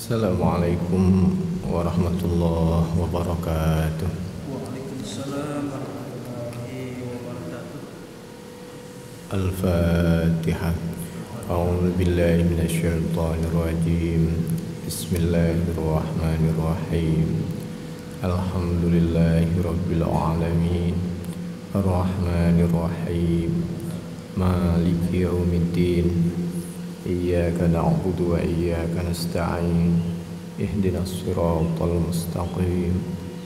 Assalamualaikum warahmatullahi wabarakatuh. Waalaikumsalam warahmatullahi wabarakatuh. Al-Fatihah. A'udzu billahi minasyaitonir rajim. Bismillahirrahmanirrahim. Alhamdulillahi rabbil alamin. Arrahmanir rahim. Maliki yaumiddin. Iyyaka na'budu wa iyyaka nasta'in. Ihdinas siratal mustaqim.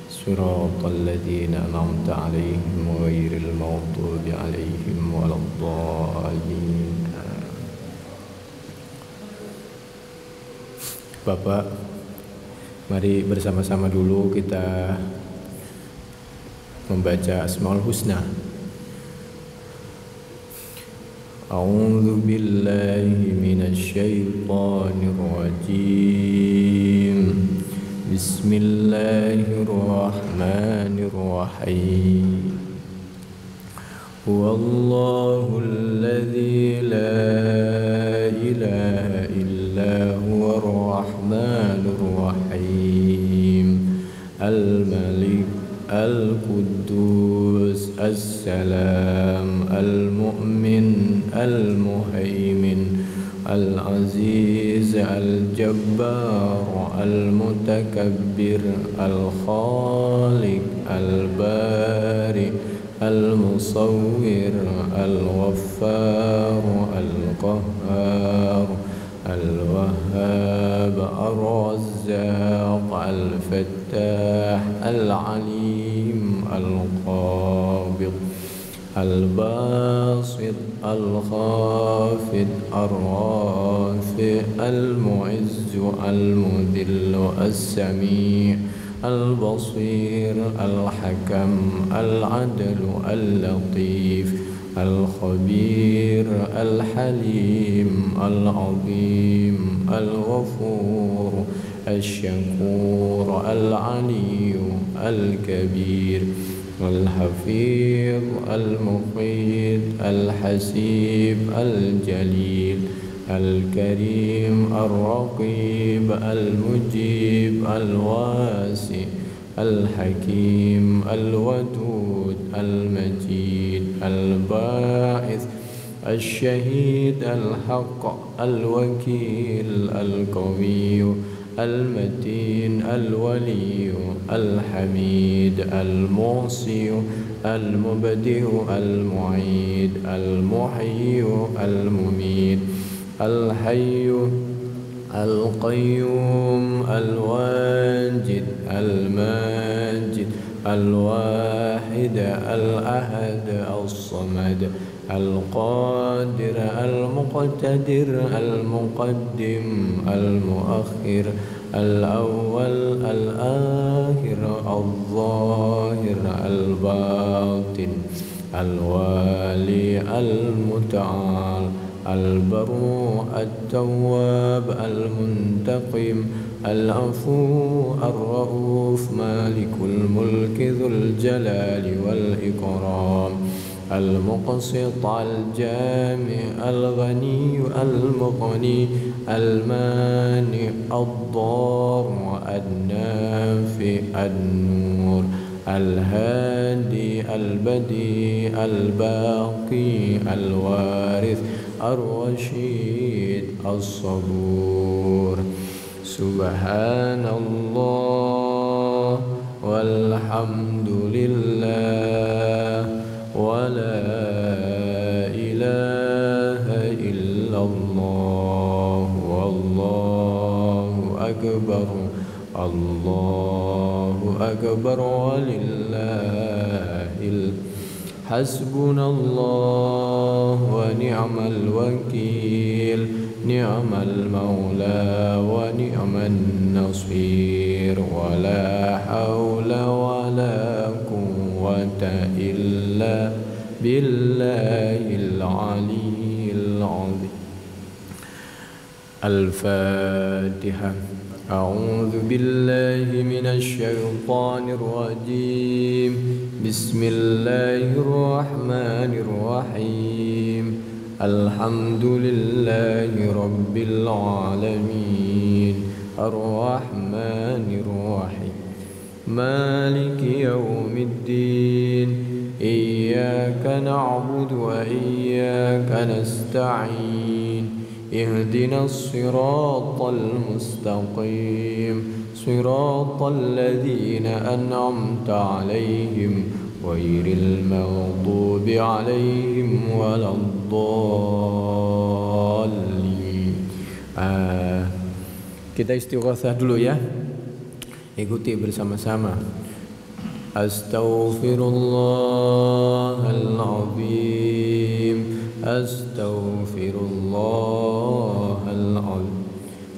Siratal ladzina an'amta 'alaihim ghairil maghdubi 'alaihim waladdallin. Bapak, mari bersama-sama dulu kita membaca Asmaul Husna. A'udzu billahi minasy syaithanir rajim. Bismillahirrahmanirrahim. Huwallahul ladzi la ilaha illa huwar rahmanur rahim. Al-Malik Al-Quddus As-Salam Al-Mu'min Al-Muhaimin Al-Aziz Al-Jabbar Al-Mutakabbir Al-Khaliq Al-Bari Al-Musawwir Al-Ghaffar Al-Qahhar Al-Wahhab Ar-Razzaq Al-Fattah Al-Alim Al-Qabid Al-Basit Al-Khafid Ar-Rafi Al-Mu'izz Al-Mudhill As-Sami' Al-Basir Al-Hakam Al-Adl Al-Latif Al-Khabir Al-Halim Al-Azim Al-Ghafur Al-Shakur Al-Aliyu Al-Kabir Al-Hafiz Al-Muqit Al-Hasib Al-Jalil Al-Karim Al-Raqib Al-Mujib Al-Wasi Al-Hakim Al-Wadud Al-Majid Al-Ba'ith Al-Shahid Al-Haq Al-Wakil Al-Qawiy Al-Matin Al-Waliy Al-Hamid Al-Muhsi Al-Mubdi Al-Mu'id Al-Muhyi Al-Mumit Al-Hayy Al-Qayyum Al-Wajid Al-Majid Al-Wahid Al-Ahad Al-Samad Al-Qadir Al-Muqtadir Al-Muqaddim Al-Muakhir Al-Awwal Al-Akhir Al-Zahir Al-Batin Al-Wali Al-Muta'al Al-Barru At-Tawwab Al-Muntaqim Al-Afu Ar-Rauf Malikul Mulki Dzul Jalali wal Ikram Al-Muqsit Al-Jami Al-Ghani Al-Mughni Al-Mani Ad-Dar Ad-Nafi Ad-Nur Al-Hadi Al-Badi Al-Baqi Al-Warith Ar-Rashid As-Sabur. Subhanallah walhamdulillah wa la ilaha illallah wallahu akbar. Allahu akbar walillahil Hasbunallah wa ni'mal wakil. Ni'mal maula wa ni'man nasir. Wa la hawla wa la quwwata illa billahil aliyyil azim. Al-Fatihah. A'udzu billahi minasy syaithanir rajim. Bismillahirrahmanirrahim. Alhamdulillahi rabbil alamin. الرحمن الرحيم مالك يوم الدين إياك نعبد وإياك نستعين اهدنا الصراط المستقيم صراط الذين أنعمت عليهم غير المغضوب عليهم ولا الضالين. Kita istighosah dulu ya. Ikuti bersama-sama. Astaghfirullahaladzim, astaghfirullahaladzim.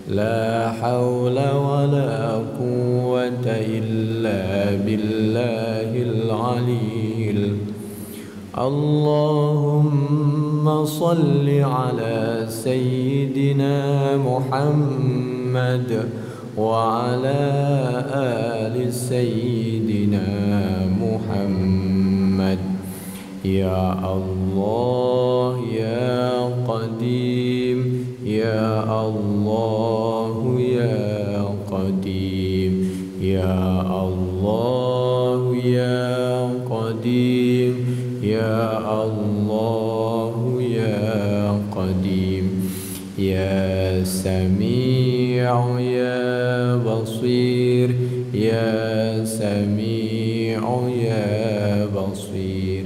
La hawla wa la quwwata illa billahil aliyyil. Allahumma salli ala sayyidina Muhammad وعلى آل سيدنا محمد. يا الله يا قديم يا الله يا قديم يا الله يا قديم يا الله يا قديم يا سميع يا بصير يا سميع يا بصير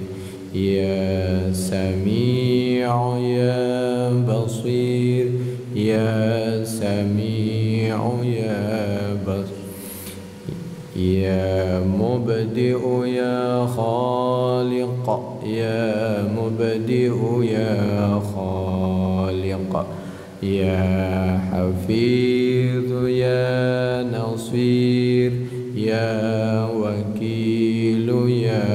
يا سميع يا بصير يا سميع يا بصير يا مبدئ يا خالق يا مبدئ يا خالق يا حفيظ يا نصير يا وكيل يا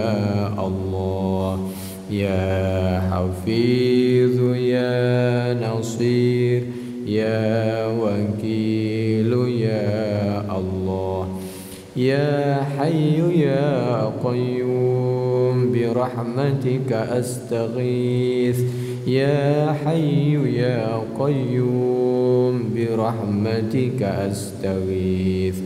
الله يا حفيظ يا نصير يا وكيل يا الله يا حي يا قيوم برحمتك أستغيث يا حي يا قيوم برحمتك أستغيث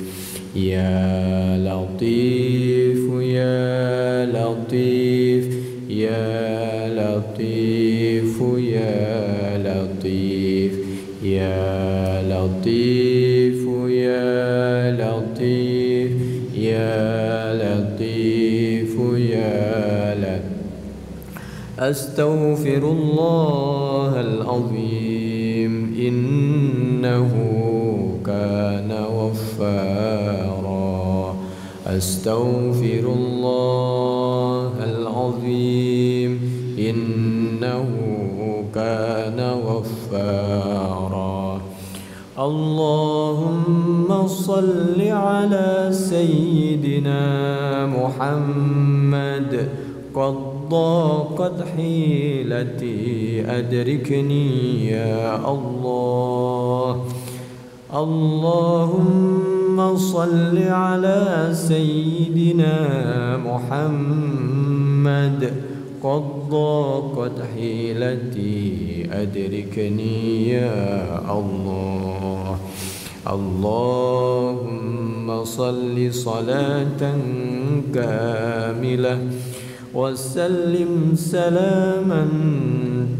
يا لطيف يا لطيف يا لطيف يا لطيف يا لطيف يا لطيف يا لطيف يا لطيف. أستغفر الله العظيم إنه كان غفارا. أستغفر الله العظيم إنه كان غفارا. اللهم صل على سيدنا محمد قد ضاقت حيلتي أدركني يا الله. اللهم صل على سيدنا محمد قد ضاقت حيلتي أدركني يا الله. اللهم صل صلاة كاملة وسلم سلاما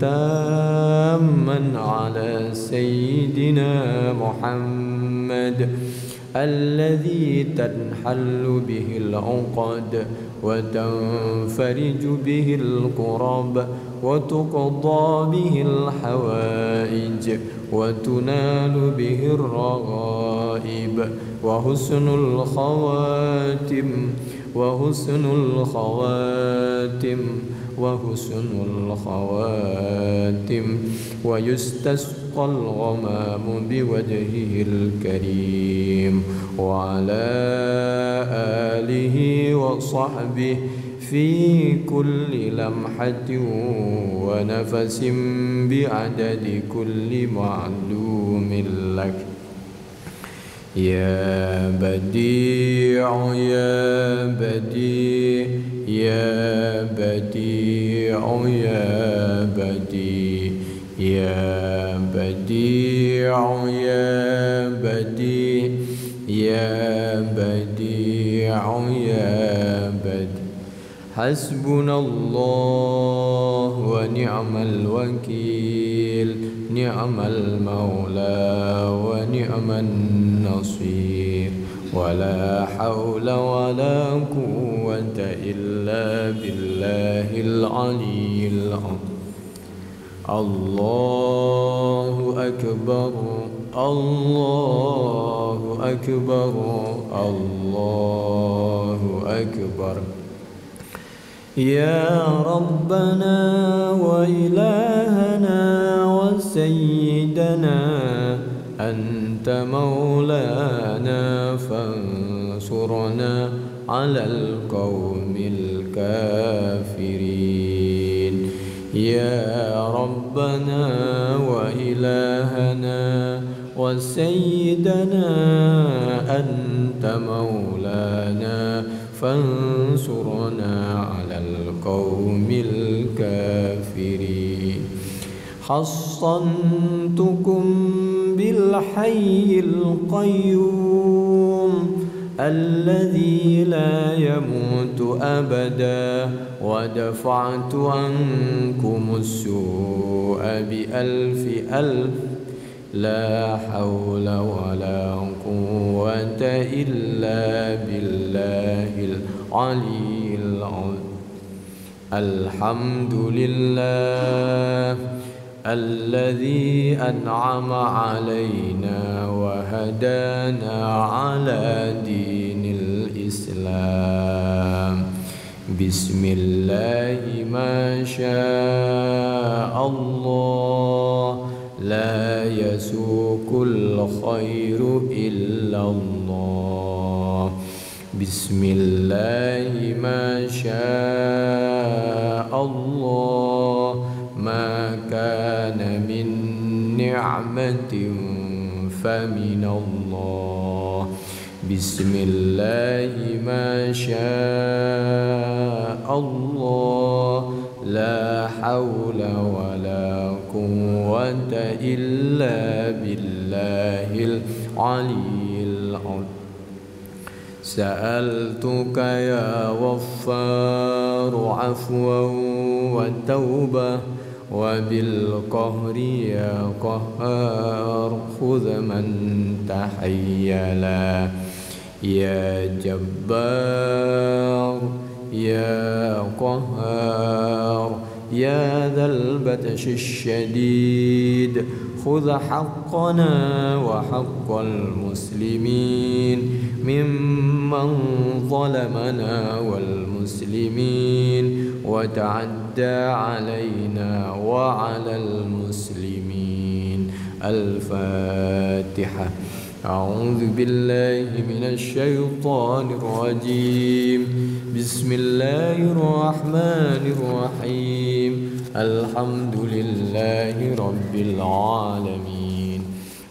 تاما على سيدنا محمد الذي تنحل به العقد وتنفرج به الكرب وتقضى به الحوائج وتنال به الرغائب وحسن الخواتم وحسن الخواتم وحسن الخواتم ويستسقى الغمام بوجهه الكريم وعلى آله وصحبه في كل لمحة ونفس بعدد كل معلوم لك. يا بديع يا بديع يا بديع يا بديع يا بديع يا بديع حسبنا الله ونعم الوكيل نعم المولى ونعم النصير ولا حول ولا قوة إلا بالله العلي العظيم الله أكبر الله أكبر الله أكبر يا ربنا وإلهنا وسيدنا أنت مولانا فانصرنا على القوم الكافرين يا ربنا وإلهنا وسيدنا أنت مولانا فانصرنا على القوم الكافرين حصنتكم بالحي القيوم الذي لا يموت أبدا ودفعت عنكم السوء بألف ألف لا حول ولا قوة إلا بالله العلي العظيم الحمد لله الذي أنعم علينا وهدانا على دين الإسلام بسم الله ما شاء الله لا يسوق الخير إلا الله بسم الله ما شاء الله ما كان من نعمة فمن الله بسم الله ما شاء الله لا حول ولا قوة إلا بالله العلي العظيم سألتك يا غفار عفوا وتوبة وبالقهر يا قهار خذ من تحيلا يا جبار يا قهار يا ذا البطش الشديد خذ حقنا وحق المسلمين ممن ظلمنا والمسلمين وتعدى علينا وعلى المسلمين الفاتحة أعوذ بالله من الشيطان الرجيم بسم الله الرحمن الرحيم الحمد لله رب العالمين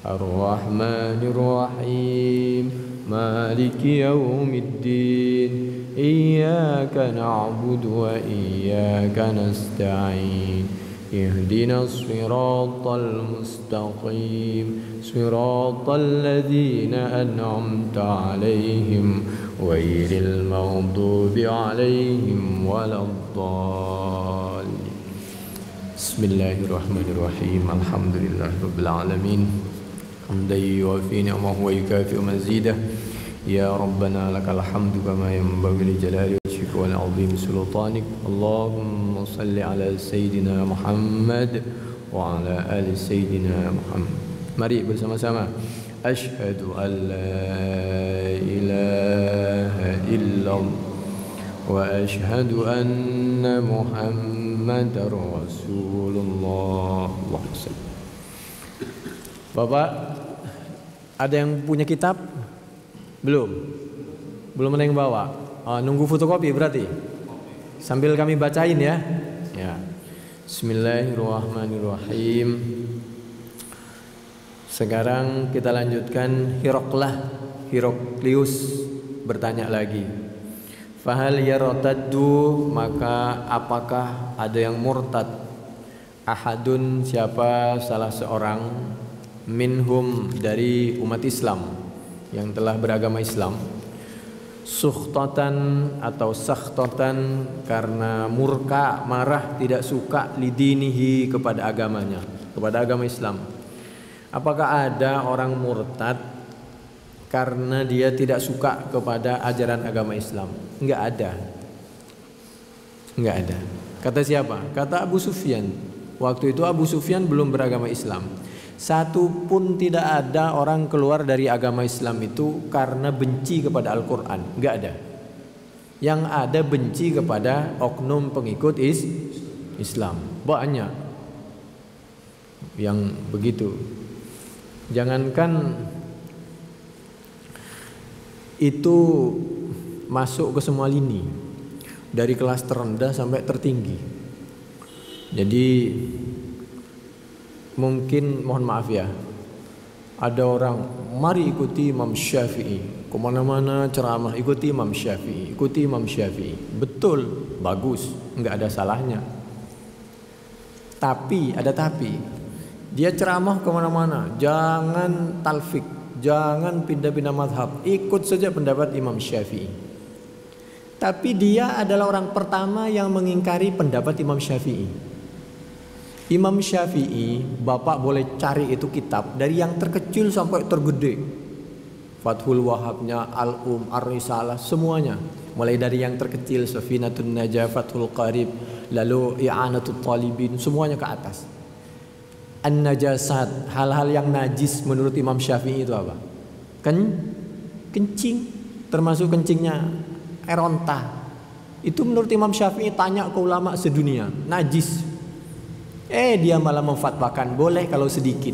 الرحمن الرحيم مالك يوم الدين إياك نعبد وإياك نستعين اهدنا الصراط المستقيم صراط الذين أنعمت عليهم غير المغضوب عليهم ولا الضالين بسم الله الرحمن الرحيم الحمد لله رب العالمين حمدا يوافي نعمه ويكافئ مزيده يا ربنا لك الحمد كما ينبغي لجلال وجهك ولعظيم سلطانك اللهم صل على سيدنا محمد وعلى آل سيدنا محمد. Mari bersama-sama. Asyhadu an la ilaha illallah wa asyhadu anna Muhammadar Rasulullah. Allahumma shalli. Bapak, ada yang punya kitab? Belum ada yang bawa. Nunggu fotokopi berarti. Sambil kami bacain ya. Ya. Bismillahirrahmanirrahim. Sekarang kita lanjutkan Heraklius bertanya lagi. Fahal yartaddu, maka apakah ada yang murtad? Ahadun, siapa salah seorang, minhum dari umat Islam yang telah beragama Islam, Sukhtatan atau sakhtatan karena murka, marah, tidak suka, lidinihi kepada agamanya, kepada agama Islam. Apakah ada orang murtad karena dia tidak suka kepada ajaran agama Islam? Enggak ada. Enggak ada. Kata siapa? Kata Abu Sufyan. Waktu itu Abu Sufyan belum beragama Islam. Satu pun tidak ada orang keluar dari agama Islam itu karena benci kepada Al-Quran. Enggak ada. Yang ada benci kepada oknum pengikut Islam. Banyak yang begitu. Jangankan itu masuk ke semua lini, dari kelas terendah sampai tertinggi. Jadi mungkin mohon maaf ya, ada orang mari ikuti Imam Syafi'i, kemana-mana ceramah ikuti Imam Syafi'i, ikuti Imam Syafi'i. Betul, bagus, nggak ada salahnya. Tapi ada tapi, dia ceramah kemana-mana, jangan talfik, jangan pindah-pindah madhab, ikut saja pendapat Imam Syafi'i. Tapi dia adalah orang pertama yang mengingkari pendapat Imam Syafi'i. Imam Syafi'i, Bapak boleh cari itu kitab dari yang terkecil sampai tergede. Fathul Wahabnya, Al-Um, Ar-Risalah, semuanya. Mulai dari yang terkecil, Safinatun Najah, Fathul Qarib, lalu I'anatul Talibin, semuanya ke atas. An-Najasat, hal-hal yang najis menurut Imam Syafi'i itu apa? Kencing, termasuk kencingnya air onta. Itu menurut Imam Syafi'i, tanya ke ulama sedunia, najis. Dia malah memfatwakan boleh kalau sedikit.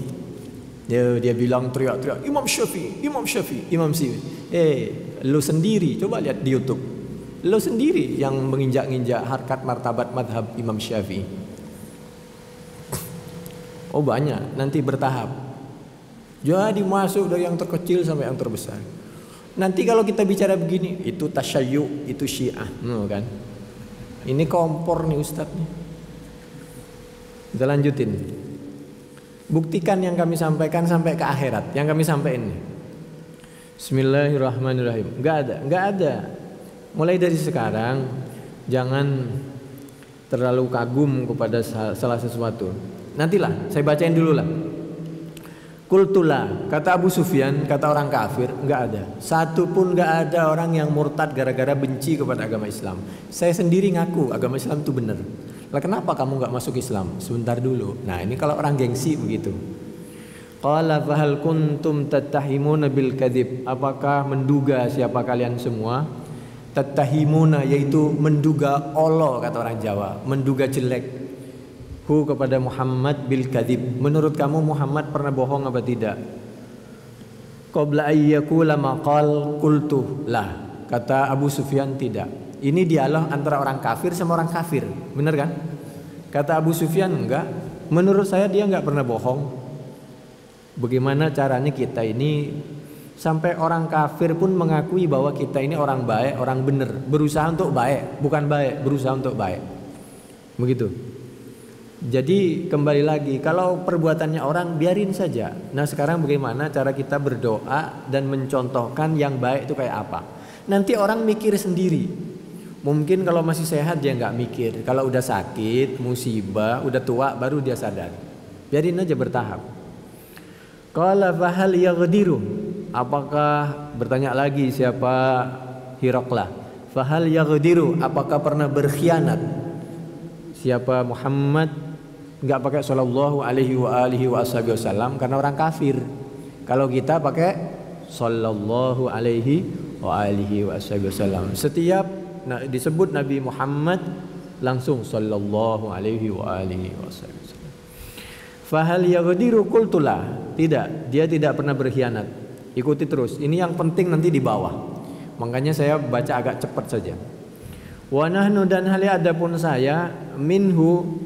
Dia bilang teriak-teriak Imam Syafi'i, Imam Syafi'i, Imam Syafi'i. Lu sendiri coba lihat di YouTube. Lu sendiri yang menginjak-injak harkat martabat madhab Imam Syafi'i. Oh banyak, nanti bertahap. Jadi masuk dari yang terkecil sampai yang terbesar. Nanti kalau kita bicara begini, itu tasyayyu, itu Syiah, kan? Ini kompor nih Ustadz nih. Kita lanjutin. Buktikan yang kami sampaikan sampai ke akhirat. Yang kami sampaikan ini. Bismillahirrahmanirrahim. Enggak ada. Mulai dari sekarang jangan terlalu kagum kepada salah sesuatu. Nantilah, saya bacain dulu lah. Kultula, kata Abu Sufyan, kata orang kafir, enggak ada. Satu pun enggak ada orang yang murtad gara-gara benci kepada agama Islam. Saya sendiri ngaku agama Islam itu benar. Lah kenapa kamu nggak masuk Islam? Sebentar dulu. Nah ini kalau orang gengsi begitu. Qala fahal kuntum tattahimuna bil kadzib. Apakah menduga siapa kalian semua? Tattahimuna yaitu menduga Allah kata orang Jawa, menduga jelek. Hu kepada Muhammad bil kadzib. Menurut kamu Muhammad pernah bohong apa tidak? Qabla ayyakula maqal qultu lah. Kata Abu Sufyan tidak. Ini dialog antara orang kafir sama orang kafir, benar kan? Kata Abu Sufyan enggak. Menurut saya dia enggak pernah bohong. Bagaimana caranya kita ini sampai orang kafir pun mengakui bahwa kita ini orang baik, orang benar, berusaha untuk baik, bukan baik, berusaha untuk baik. Begitu. Jadi kembali lagi, kalau perbuatannya orang biarin saja. Nah sekarang bagaimana cara kita berdoa dan mencontohkan yang baik itu kayak apa? Nanti orang mikir sendiri. Mungkin kalau masih sehat dia nggak mikir. Kalau udah sakit, musibah, udah tua baru dia sadar. Biarin aja bertahap. Qala fahal yaghdiru. Apakah bertanya lagi siapa Hiraqlah? Fahal yaghdiru. Apakah pernah berkhianat? Siapa Muhammad nggak pakai sallallahu alaihi wasallam karena orang kafir. Kalau kita pakai sallallahu alaihi wasallam. Setiap disebut Nabi Muhammad langsung sallallahu alaihi wasallam. Fahal yaghdiru qultulah. Tidak, dia tidak pernah berkhianat. Ikuti terus. Ini yang penting nanti di bawah. Makanya saya baca agak cepat saja. Wa nahnu dan hal adapun saya minhu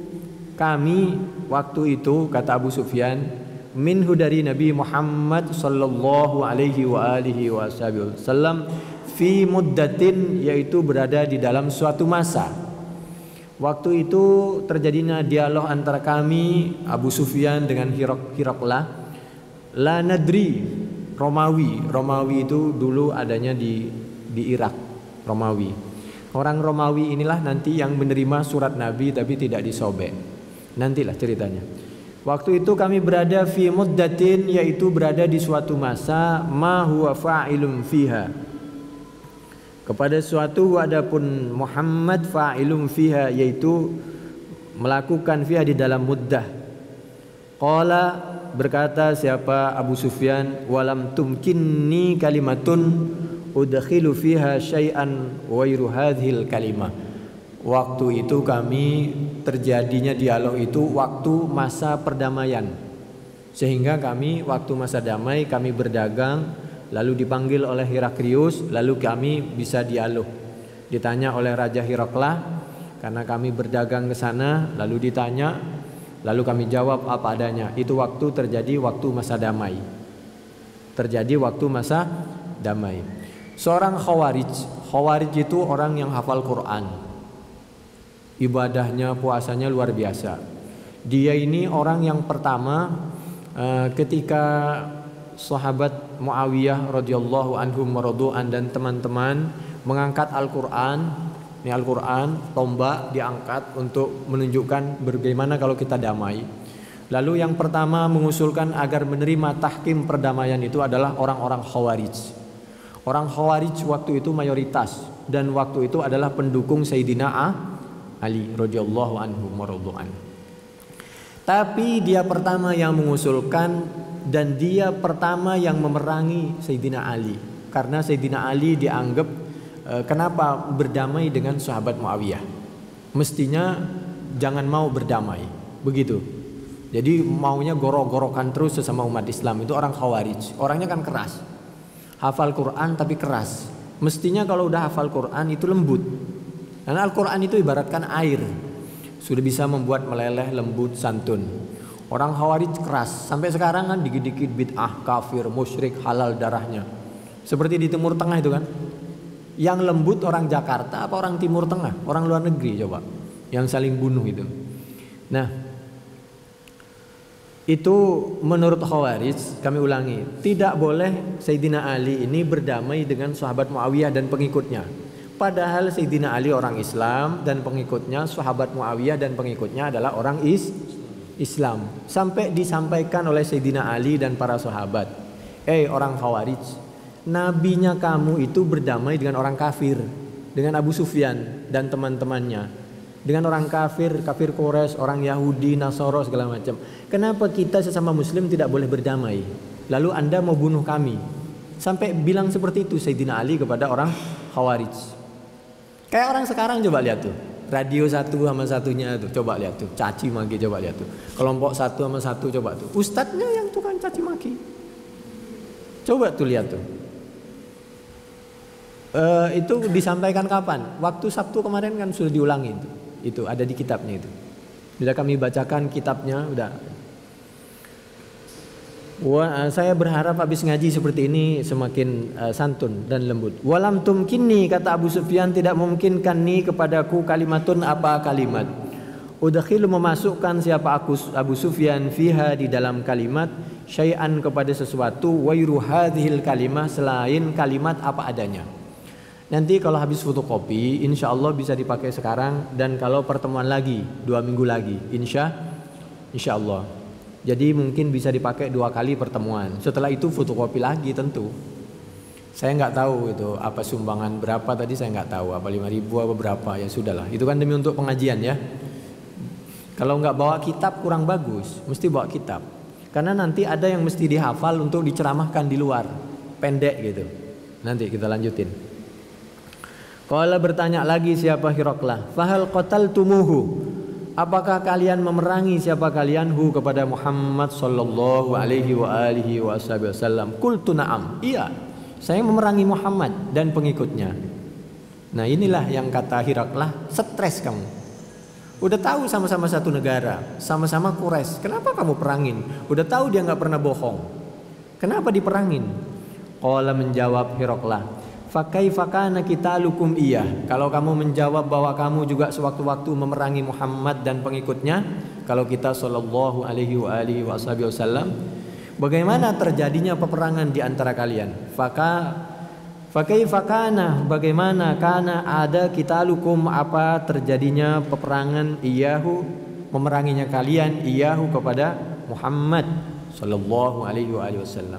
kami waktu itu kata Abu Sufyan minhu dari Nabi Muhammad sallallahu alaihi wasallam fi muddatin yaitu berada di dalam suatu masa. Waktu itu terjadinya dialog antara kami Abu Sufyan dengan Hiraqlah. La nadri Romawi itu dulu adanya di di Irak, Romawi. Orang Romawi inilah nanti yang menerima surat Nabi tapi tidak disobek. Nantilah ceritanya. Waktu itu kami berada fi muddatin, yaitu berada di suatu masa, ma huwa fa'ilun fiha, kepada suatu adapun Muhammad fa'ilun fiha, yaitu melakukan fiha di dalam muddah. Qala, berkata siapa Abu Sufyan, walam tumkinni kalimatun udkhilu fiha syai'an wairu hadhil kalimah. Waktu itu kami terjadinya dialog itu waktu masa perdamaian, sehingga kami waktu masa damai kami berdagang, lalu dipanggil oleh Heraklius, lalu kami bisa dialog. Ditanya oleh Raja Heraklah, karena kami berdagang ke sana, lalu ditanya, lalu kami jawab apa adanya. Itu waktu terjadi waktu masa damai. Terjadi waktu masa damai. Seorang Khawarij itu orang yang hafal Quran. Ibadahnya, puasanya luar biasa. Dia ini orang yang pertama ketika sahabat Muawiyah radhiyallahu anhum maradu'an dan teman-teman mengangkat Al-Quran. Ini Al-Quran, tombak diangkat untuk menunjukkan bagaimana kalau kita damai. Lalu yang pertama mengusulkan agar menerima tahkim perdamaian itu adalah orang-orang Khawarij. Orang Khawarij waktu itu mayoritas, dan waktu itu adalah pendukung Sayyidina Ali radhiyallahu anhu maradu'an. Tapi dia pertama yang mengusulkan, dan dia pertama yang memerangi Sayyidina Ali, karena Sayyidina Ali dianggap kenapa berdamai dengan sahabat Muawiyah, mestinya jangan mau berdamai, begitu. Jadi maunya gorok-gorokan terus sesama umat Islam. Itu orang Khawarij, orangnya kan keras, hafal Quran tapi keras. Mestinya kalau udah hafal Quran itu lembut, karena Al-Quran itu ibaratkan air, sudah bisa membuat meleleh, lembut, santun. Orang Khawarij keras, sampai sekarang kan dikit-dikit bid'ah, kafir, musyrik, halal darahnya. Seperti di Timur Tengah itu kan. Yang lembut orang Jakarta apa orang Timur Tengah? Orang luar negeri coba. Yang saling bunuh itu. Nah, itu menurut Khawarij, kami ulangi, tidak boleh Sayyidina Ali ini berdamai dengan sahabat Muawiyah dan pengikutnya. Padahal Sayyidina Ali orang Islam dan pengikutnya, sahabat Muawiyah dan pengikutnya adalah orang Islam. Sampai disampaikan oleh Sayyidina Ali dan para sahabat, orang Khawarij, nabinya kamu itu berdamai dengan orang kafir, dengan Abu Sufyan dan teman-temannya, dengan orang kafir, kafir Quraisy, orang Yahudi, Nasoro segala macam. Kenapa kita sesama Muslim tidak boleh berdamai? Lalu Anda mau bunuh kami? Sampai bilang seperti itu Sayyidina Ali kepada orang Khawarij. Kayak orang sekarang, coba lihat tuh, radio satu sama satunya tuh, coba lihat tuh, caci maki, coba lihat tuh, kelompok satu sama satu, coba tuh, ustadznya yang tukang caci maki, coba tuh lihat tuh. Itu disampaikan kapan? Waktu Sabtu kemarin kan sudah diulangi itu ada di kitabnya itu. Sudah kami bacakan kitabnya, udah. Saya berharap habis ngaji seperti ini semakin santun dan lembut. Walam tumkinni, kata Abu Sufyan, tidak memungkinkan ni kepadaku kalimatun, apa kalimat. Udkhilu, memasukkan siapa aku Abu Sufyan fiha, di dalam kalimat, syai'an, kepada sesuatu, wairu hadhil kalimah, selain kalimat apa adanya. Nanti kalau habis fotokopi insya Allah bisa dipakai sekarang, dan kalau pertemuan lagi 2 minggu lagi insya Allah. Jadi mungkin bisa dipakai 2 kali pertemuan. Setelah itu fotokopi lagi tentu. Saya nggak tahu itu apa sumbangan berapa tadi, saya nggak tahu, apa 5.000 apa berapa, ya sudahlah. Itu kan demi untuk pengajian ya. Kalau nggak bawa kitab kurang bagus, mesti bawa kitab. Karena nanti ada yang mesti dihafal untuk diceramahkan di luar, pendek gitu. Nanti kita lanjutin. Qala, bertanya lagi siapa Heraklah, fahal qataltumuhu, apakah kalian memerangi siapa kalian hu, kepada Muhammad sallallahu alaihi wa alihi wasallam. Qultu na'am, iya, saya memerangi Muhammad dan pengikutnya. Nah inilah yang kata Heraklah, stres kamu. Udah tahu sama-sama satu negara, sama-sama Quraisy, kenapa kamu perangin? Udah tahu dia nggak pernah bohong, kenapa diperangin? Qala, menjawab Heraklah, fakaifa kana qitalukum iya, kalau kamu menjawab bahwa kamu juga sewaktu-waktu memerangi Muhammad dan pengikutnya, kalau kita sallallahu alaihi wa alihi wasallam, bagaimana terjadinya peperangan di antara kalian? Fakaifa kana, bagaimana kana ada qitalukum, apa terjadinya peperangan iyahu, memeranginya kalian iyahu kepada Muhammad sallallahu alaihi wasallam.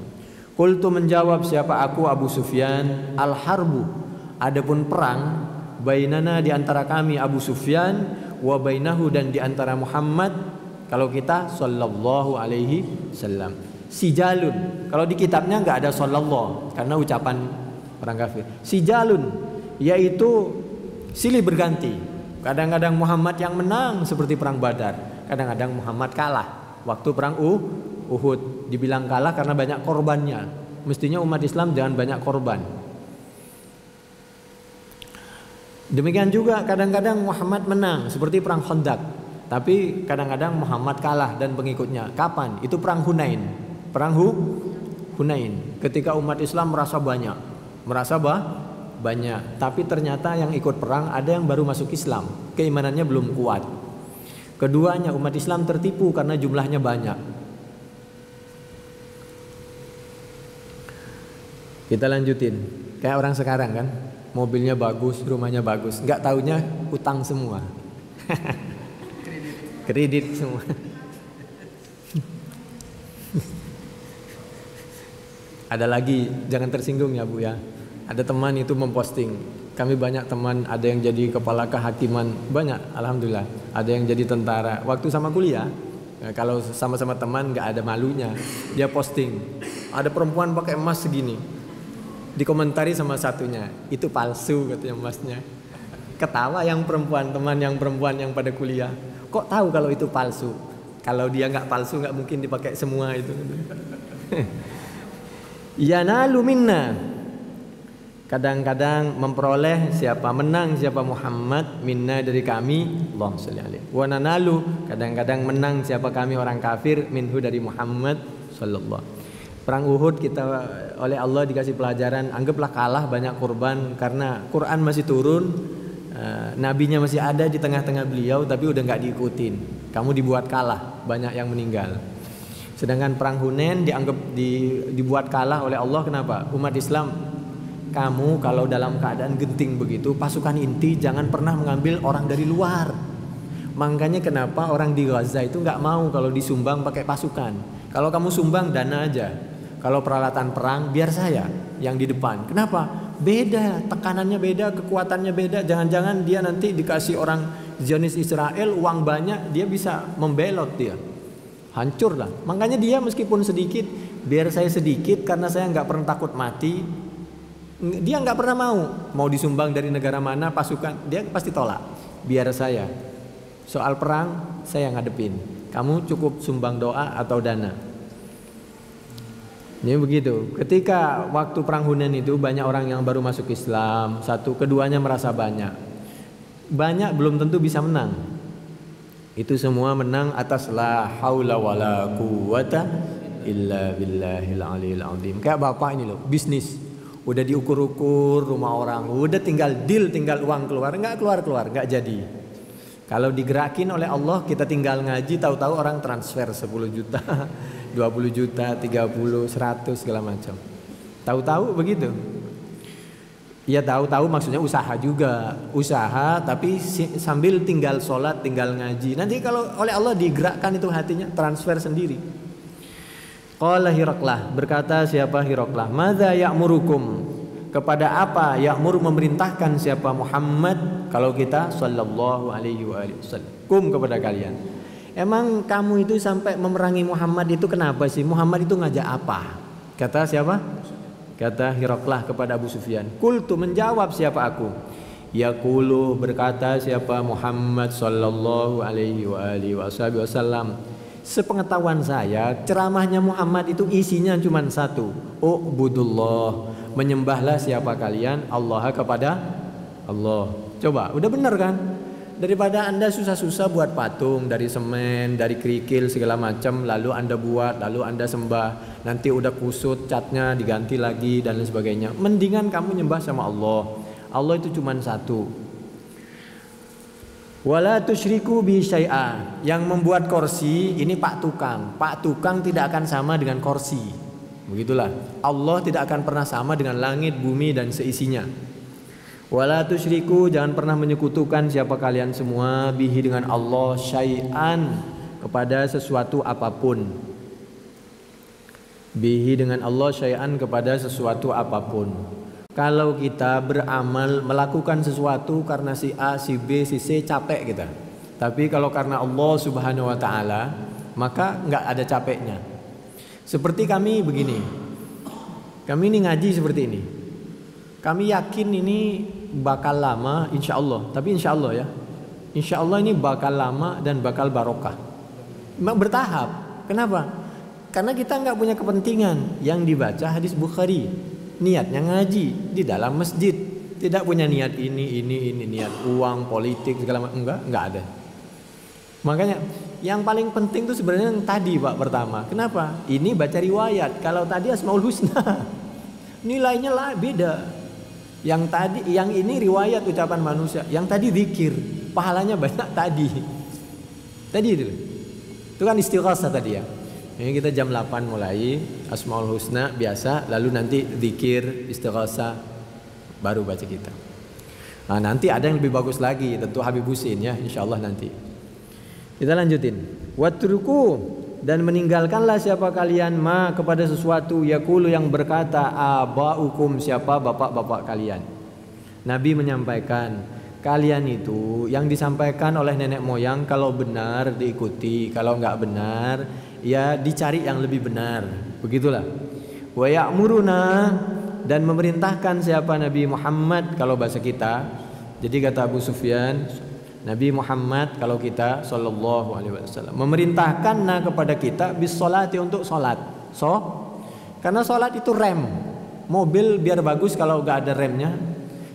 Qultu, menjawab siapa aku Abu Sufyan, al harbu, adapun perang, bainana di antara kami Abu Sufyan, wa bainahu dan di antara Muhammad, kalau kita sallallahu alaihi wasallam. Sijalun, kalau di kitabnya enggak ada sallallahu karena ucapan orang kafir. Sijalun yaitu silih berganti. Kadang-kadang Muhammad yang menang seperti perang Badar, kadang-kadang Muhammad kalah. Waktu perang Uhud dibilang kalah karena banyak korbannya. Mestinya umat Islam jangan banyak korban. Demikian juga kadang-kadang Muhammad menang seperti perang Khandaq, tapi kadang-kadang Muhammad kalah dan pengikutnya. Kapan? Itu perang Hunain. Perang Hunain. Ketika umat Islam merasa banyak, tapi ternyata yang ikut perang ada yang baru masuk Islam, keimanannya belum kuat. Keduanya umat Islam tertipu karena jumlahnya banyak. Kita lanjutin. Kayak orang sekarang kan, mobilnya bagus, rumahnya bagus, nggak taunya utang semua. Kredit semua. Ada lagi, jangan tersinggung ya Bu ya. Ada teman itu memposting, kami banyak teman, ada yang jadi kepala kehakiman, banyak, alhamdulillah. Ada yang jadi tentara. Waktu sama kuliah, kalau sama-sama teman nggak ada malunya, dia posting, ada perempuan pakai emas segini. Dikomentari sama satunya, itu palsu katanya emasnya. Ketawa yang perempuan, teman yang perempuan yang pada kuliah. Kok tahu kalau itu palsu? Kalau dia nggak palsu nggak mungkin dipakai semua itu. Yanalu minna, kadang-kadang memperoleh siapa, menang siapa Muhammad, minna dari kami, Allahumma sholli alaihi. Wa nanalu, kadang-kadang menang siapa kami orang kafir, minhu dari Muhammad sallallahu. Perang Uhud kita oleh Allah dikasih pelajaran, anggaplah kalah banyak korban karena Quran masih turun, nabinya masih ada di tengah-tengah beliau, tapi udah nggak diikutin. Kamu dibuat kalah, banyak yang meninggal. Sedangkan perang Hunain dibuat kalah oleh Allah. Kenapa? Umat Islam, kamu kalau dalam keadaan genting begitu, pasukan inti jangan pernah mengambil orang dari luar. Makanya kenapa orang di Gaza itu nggak mau kalau disumbang pakai pasukan. Kalau kamu sumbang dana aja. Kalau peralatan perang biar saya yang di depan. Kenapa? Beda, tekanannya beda, kekuatannya beda. Jangan-jangan dia nanti dikasih orang Zionis Israel uang banyak, dia bisa membelot dia. Hancur lah. Makanya dia meskipun sedikit, biar saya sedikit karena saya nggak pernah takut mati. Dia nggak pernah mau disumbang dari negara mana pasukan, dia pasti tolak. Biar saya. Soal perang saya ngadepin. Kamu cukup sumbang doa atau dana. Ini begitu. Ketika waktu perang Hunain itu banyak orang yang baru masuk Islam. Satu, keduanya merasa banyak. Banyak belum tentu bisa menang. Itu semua menang atas la haula wala quwata illa billahil aliyil azim. Kayak bapak ini loh, bisnis. Udah diukur-ukur rumah orang, udah tinggal deal, tinggal uang keluar, nggak keluar, nggak jadi. Kalau digerakin oleh Allah, kita tinggal ngaji, tahu-tahu orang transfer 10 juta, 20 juta, 30, 100 segala macam. Tahu-tahu begitu. Ya tahu-tahu maksudnya usaha juga, usaha tapi sambil tinggal sholat, tinggal ngaji. Nanti kalau oleh Allah digerakkan itu hatinya, transfer sendiri. Qala Hiraqlah, berkata siapa Hiraqlah, madza ya'murukum, kepada apa ya'mur memerintahkan siapa Muhammad, kalau kita sallallahu alaihi wasallam, kum kepada kalian. Emang kamu itu sampai memerangi Muhammad itu kenapa sih? Muhammad itu ngajak apa? Kata siapa? Kata Hiraqlah kepada Abu Sufyan. Qultu, menjawab siapa aku? Yaqulu, berkata siapa Muhammad sallallahu alaihi wasallam. Sepengetahuan saya, ceramahnya Muhammad itu isinya cuma satu. Ubudullah, menyembahlah siapa kalian Allah kepada Allah. Coba, udah benar kan? Daripada Anda susah-susah buat patung dari semen, dari kerikil segala macam, lalu Anda buat, lalu Anda sembah, nanti udah kusut, catnya diganti lagi dan lain sebagainya. Mendingan kamu nyembah sama Allah. Allah itu cuma satu. Wala tusyriku bi syai'a. Yang membuat kursi ini Pak Tukang. Pak Tukang tidak akan sama dengan kursi. Begitulah. Allah tidak akan pernah sama dengan langit, bumi dan seisinya. Wala tusyriku, jangan pernah menyekutukan siapa kalian semua bihi dengan Allah syai'an, kepada sesuatu apapun. Bihi dengan Allah syai'an, kepada sesuatu apapun. Kalau kita beramal melakukan sesuatu karena si A, si B, si C capek kita. Tapi kalau karena Allah Subhanahu wa taala, maka enggak ada capeknya. Seperti kami begini. Kami ini ngaji seperti ini. Kami yakin ini bakal lama insya Allah. Tapi insya Allah ya, insya Allah ini bakal lama dan bakal barokah. Bertahap. Kenapa? Karena kita nggak punya kepentingan yang dibaca hadis Bukhari. Niatnya ngaji di dalam masjid. Tidak punya niat ini niat uang, politik segala macam. Enggak ada. Makanya yang paling penting itu sebenarnya yang tadi Pak pertama. Kenapa? Ini baca riwayat. Kalau tadi Asmaul Husna nilainya lah beda. Yang tadi, yang ini riwayat ucapan manusia. Yang tadi zikir, pahalanya banyak tadi. Tadi itu kan istighosah tadi ya. Ini kita jam 8 mulai Asmaul Husna biasa, lalu nanti zikir, istighosah, baru baca kita. Nah nanti ada yang lebih bagus lagi, tentu Habib Husin ya, insyaallah nanti. Kita lanjutin. Watruku, dan meninggalkanlah siapa kalian ma kepada sesuatu yaqulu yang berkata abaukum, siapa bapak-bapak kalian. Nabi menyampaikan, kalian itu yang disampaikan oleh nenek moyang kalau benar diikuti, kalau enggak benar ya dicari yang lebih benar. Begitulah. Wa ya'muruna, dan memerintahkan siapa Nabi Muhammad kalau bahasa kita. Jadi kata Abu Sufyan, Nabi Muhammad kalau kita sallallahu alaihi wasallam memerintahkan kepada kita bis sholati, untuk sholat. Karena sholat itu rem. Mobil biar bagus kalau enggak ada remnya.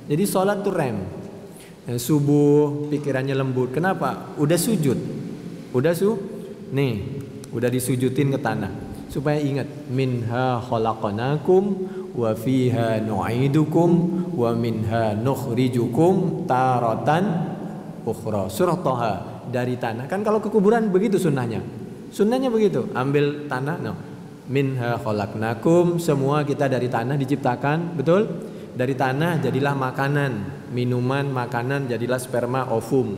Jadi sholat itu rem. Subuh pikirannya lembut. Kenapa? Udah sujud. Udah disujudin ke tanah supaya ingat minha khalaqnakum wa fiha nu'idukum wa minha nukhrijukum taratan ukhra. Surah Thaha, dari tanah. Kan kalau ke kuburan begitu sunnahnya. Sunnahnya begitu, ambil tanah. Minha khalaqnakum, semua kita dari tanah diciptakan, betul? Dari tanah jadilah makanan, minuman, makanan, jadilah sperma, ovum.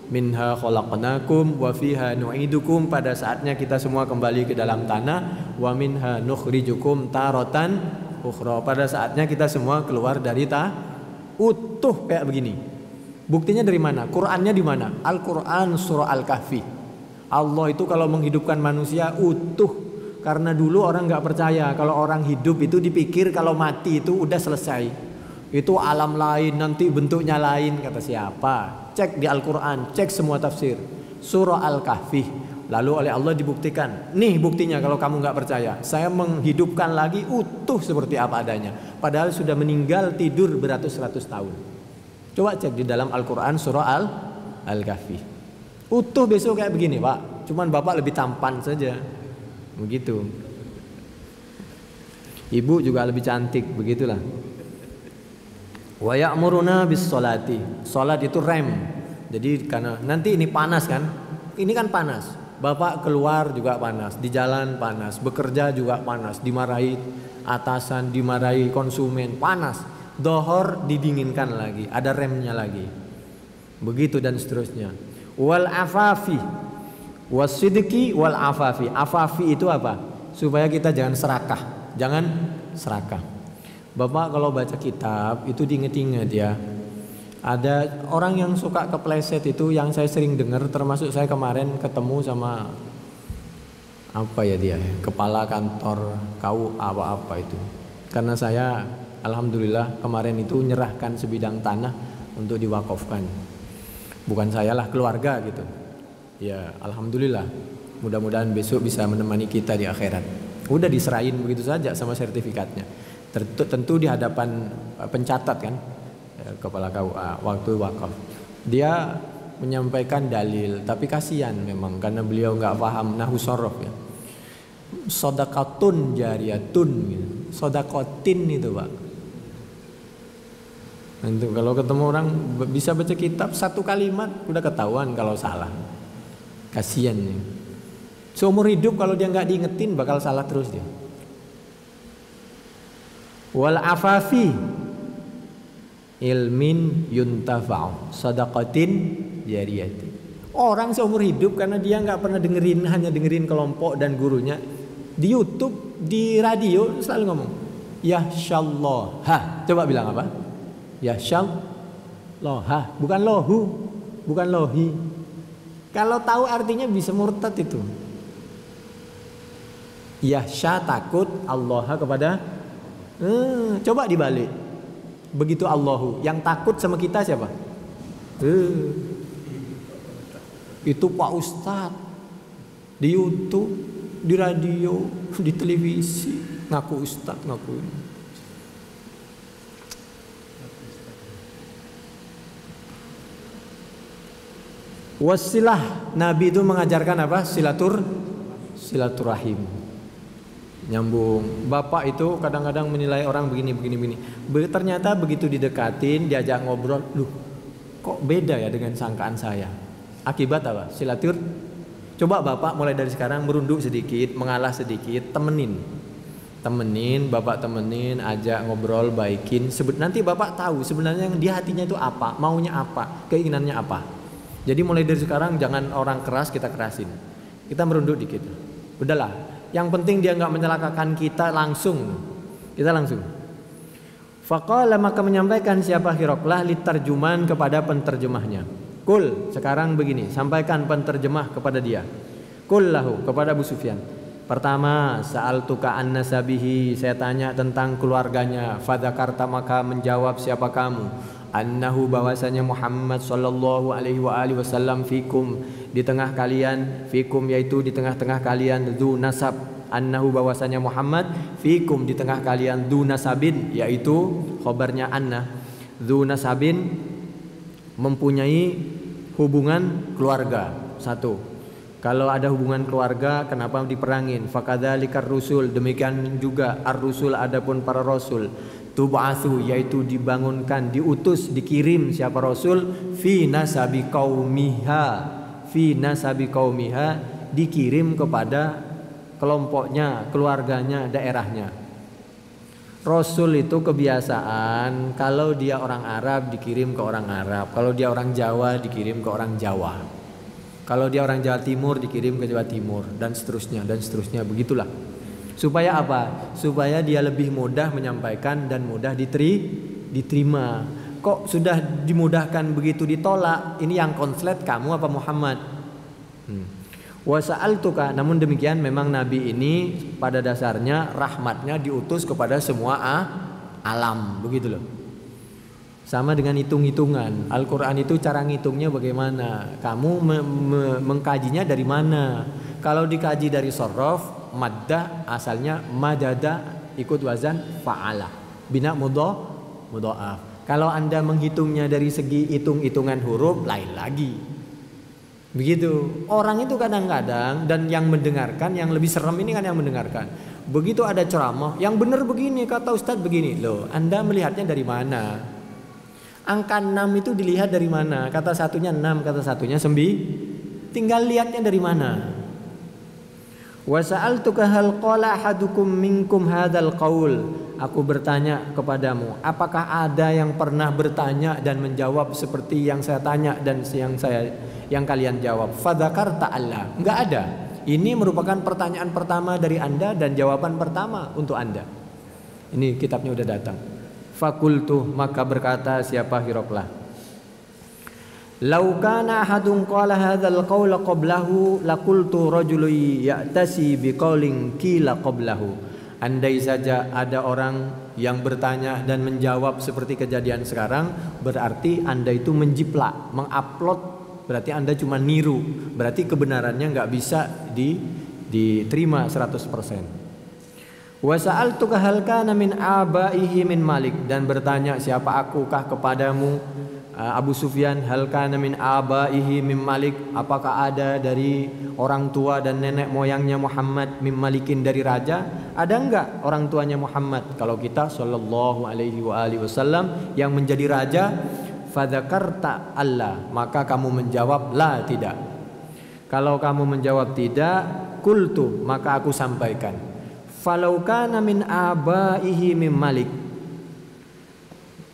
Minha khalaqnakum wa fiha nu'idukum, pada saatnya kita semua kembali ke dalam tanah. Wa minha nukhrijukum taratan ukhra, pada saatnya kita semua keluar dari utuh kayak begini. Buktinya dari mana? Qur'annya di mana? Al-Qur'an surah Al-Kahfi. Allah itu kalau menghidupkan manusia utuh. Karena dulu orang nggak percaya kalau orang hidup itu dipikir kalau mati itu udah selesai. Itu alam lain, nanti bentuknya lain. Kata siapa? Cek di Al-Quran, cek semua tafsir. Surah Al-Kahfi. Lalu oleh Allah dibuktikan. Nih buktinya kalau kamu nggak percaya. Saya menghidupkan lagi utuh seperti apa adanya. Padahal sudah meninggal tidur beratus-ratus tahun. Coba cek di dalam Al-Quran surah Al-Kahfi. Utuh besok kayak begini Pak. Cuman Bapak lebih tampan saja. Begitu. Ibu juga lebih cantik. Begitulah. Wa ya'muruna bis sholati. Sholat itu rem. Jadi karena nanti ini panas kan. Ini kan panas. Bapak keluar juga panas. Di jalan panas. Bekerja juga panas. Dimarahi atasan, dimarahi konsumen. Panas. Dohor didinginkan lagi. Ada remnya lagi. Begitu dan seterusnya. Wal afafi. Wasidiki wal afafi. Afafi itu apa? Supaya kita jangan serakah. Jangan serakah. Bapak kalau baca kitab itu diinget-inget ya. Ada orang yang suka kepleset itu yang saya sering dengar, termasuk saya kemarin ketemu sama apa ya dia, kepala kantor KU apa itu. Karena saya alhamdulillah kemarin itu nyerahkan sebidang tanah untuk diwakafkan. Bukan saya lah, keluarga gitu. Ya alhamdulillah. Mudah-mudahan besok bisa menemani kita di akhirat. Udah diserahin begitu saja sama sertifikatnya. Tentu di hadapan pencatat kan, kepala KUA waktu wakaf. Dia menyampaikan dalil, tapi kasihan memang karena beliau nggak paham nahwu shorof ya. Sodakatun jariyatun, sodakotin itu Pak. Nanti kalau ketemu orang bisa baca kitab satu kalimat udah ketahuan kalau salah. Kasihan nih. Seumur hidup kalau dia nggak diingetin bakal salah terus dia. Wal afafi ilmin yuntafa'u sadaqatin jariyati. Orang seumur hidup karena dia nggak pernah hanya dengerin kelompok dan gurunya. Di YouTube, di radio selalu ngomong ya shallah. Coba bilang apa? Ya shallah. Bukan lohu, bukan lohi. Kalau tahu artinya bisa murtad itu. Yahsya takut, Allah kepada coba dibalik. Begitu Allahu, yang takut sama kita siapa? Itu Pak Ustadz. Di YouTube, di radio, di televisi ngaku Ustadz, ngaku ini. Wasilah, Nabi itu mengajarkan apa? Silaturahim. Nyambung. Bapak itu kadang-kadang menilai orang begini. Ternyata begitu didekatin, diajak ngobrol, kok beda ya dengan sangkaan saya. Akibat apa? Coba Bapak mulai dari sekarang merunduk sedikit, mengalah sedikit, temenin, Bapak temenin, ajak ngobrol, baikin. Nanti Bapak tahu sebenarnya yang di hatinya itu apa, maunya apa, keinginannya apa. Jadi mulai dari sekarang jangan orang keras kita kerasin. Kita merunduk dikit. Udahlah. Yang penting dia nggak mencelakakan kita langsung. Kita langsung. Faqala, maka menyampaikan siapa Hiraqlah litarjuman kepada penterjemahnya. Kul, sekarang begini, sampaikan penterjemah kepada dia. Kul lahu, kepada Abu Sufyan. Pertama, sa'altuka an nasabihi, saya tanya tentang keluarganya. Fadzakarta, maka menjawab siapa kamu. Annahu, bahwasanya Muhammad sallallahu alaihi wasallam fikum, di tengah kalian, fikum yaitu di tengah-tengah kalian, dzu nasab. Annahu, bahwasanya Muhammad fikum, di tengah kalian, dzu nasabin, yaitu khabarnya anna. Dzu nasabin, mempunyai hubungan keluarga. Satu, kalau ada hubungan keluarga kenapa diperangin? Fakadzalikar rusul, demikian juga ar-rusul, adapun para rasul. Tub'atsu, yaitu dibangunkan, diutus, dikirim siapa rasul, fi nasabi qaumiha, dikirim kepada kelompoknya, keluarganya, daerahnya. Rasul itu kebiasaan kalau dia orang Arab dikirim ke orang Arab, kalau dia orang Jawa dikirim ke orang Jawa, kalau dia orang Jawa Timur dikirim ke Jawa Timur, dan seterusnya begitulah. Supaya apa? Supaya dia lebih mudah menyampaikan dan mudah diterima. Kok sudah dimudahkan begitu ditolak? Ini yang konslet kamu apa Muhammad? Wa sa'altuka, namun demikian memang Nabi ini pada dasarnya rahmatnya diutus kepada semua alam, begitu loh. Sama dengan hitung-hitungan. Al-Quran itu cara ngitungnya bagaimana? Kamu mengkajinya dari mana? Kalau dikaji dari sorof, maddah asalnya madada, ikut wazan fa'ala, bina mudha'af. Kalau Anda menghitungnya dari segi hitung-hitungan huruf, lain lagi. Begitu. Orang itu kadang-kadang, dan yang mendengarkan, yang lebih serem ini kan yang mendengarkan. Begitu ada ceramah, yang benar begini, kata Ustadz begini. Loh, Anda melihatnya dari mana? Angka 6 itu dilihat dari mana? Kata satunya 6, kata satunya 9. Tinggal lihatnya dari mana? Wa sa'altuka hal qala ahadukum minkum hadzal qaul. Aku bertanya kepadamu, apakah ada yang pernah bertanya dan menjawab seperti yang saya tanya dan yang kalian jawab? Fadzakarta Allah. Enggak ada. Ini merupakan pertanyaan pertama dari Anda dan jawaban pertama untuk Anda. Ini kitabnya udah datang. Fakultu, maka berkata siapa Hiraqlah, lau kana ahadun qala hadzal qaula qablahu laqultu rajulun ya'tasi biqaulin qila qablahu. Andai saja ada orang yang bertanya dan menjawab seperti kejadian sekarang, berarti Anda itu menjiplak, mengupload, berarti Anda cuma niru, berarti kebenarannya nggak bisa diterima 100%. Wa sa'altuka hal kana min abaihi min Malik, dan bertanya siapa akukah kepadamu Abu Sufyan, hal kana min abaihi min Malik, apakah ada dari orang tua dan nenek moyangnya Muhammad min Malikin, dari raja? Ada enggak orang tuanya Muhammad? Kalau kita sallallahu alaihi wasallam yang menjadi raja, fadzakarta Allah, maka kamu menjawab la, tidak. Kalau kamu menjawab tidak, kultu, maka aku sampaikan. falau kana min abaihi mim malik.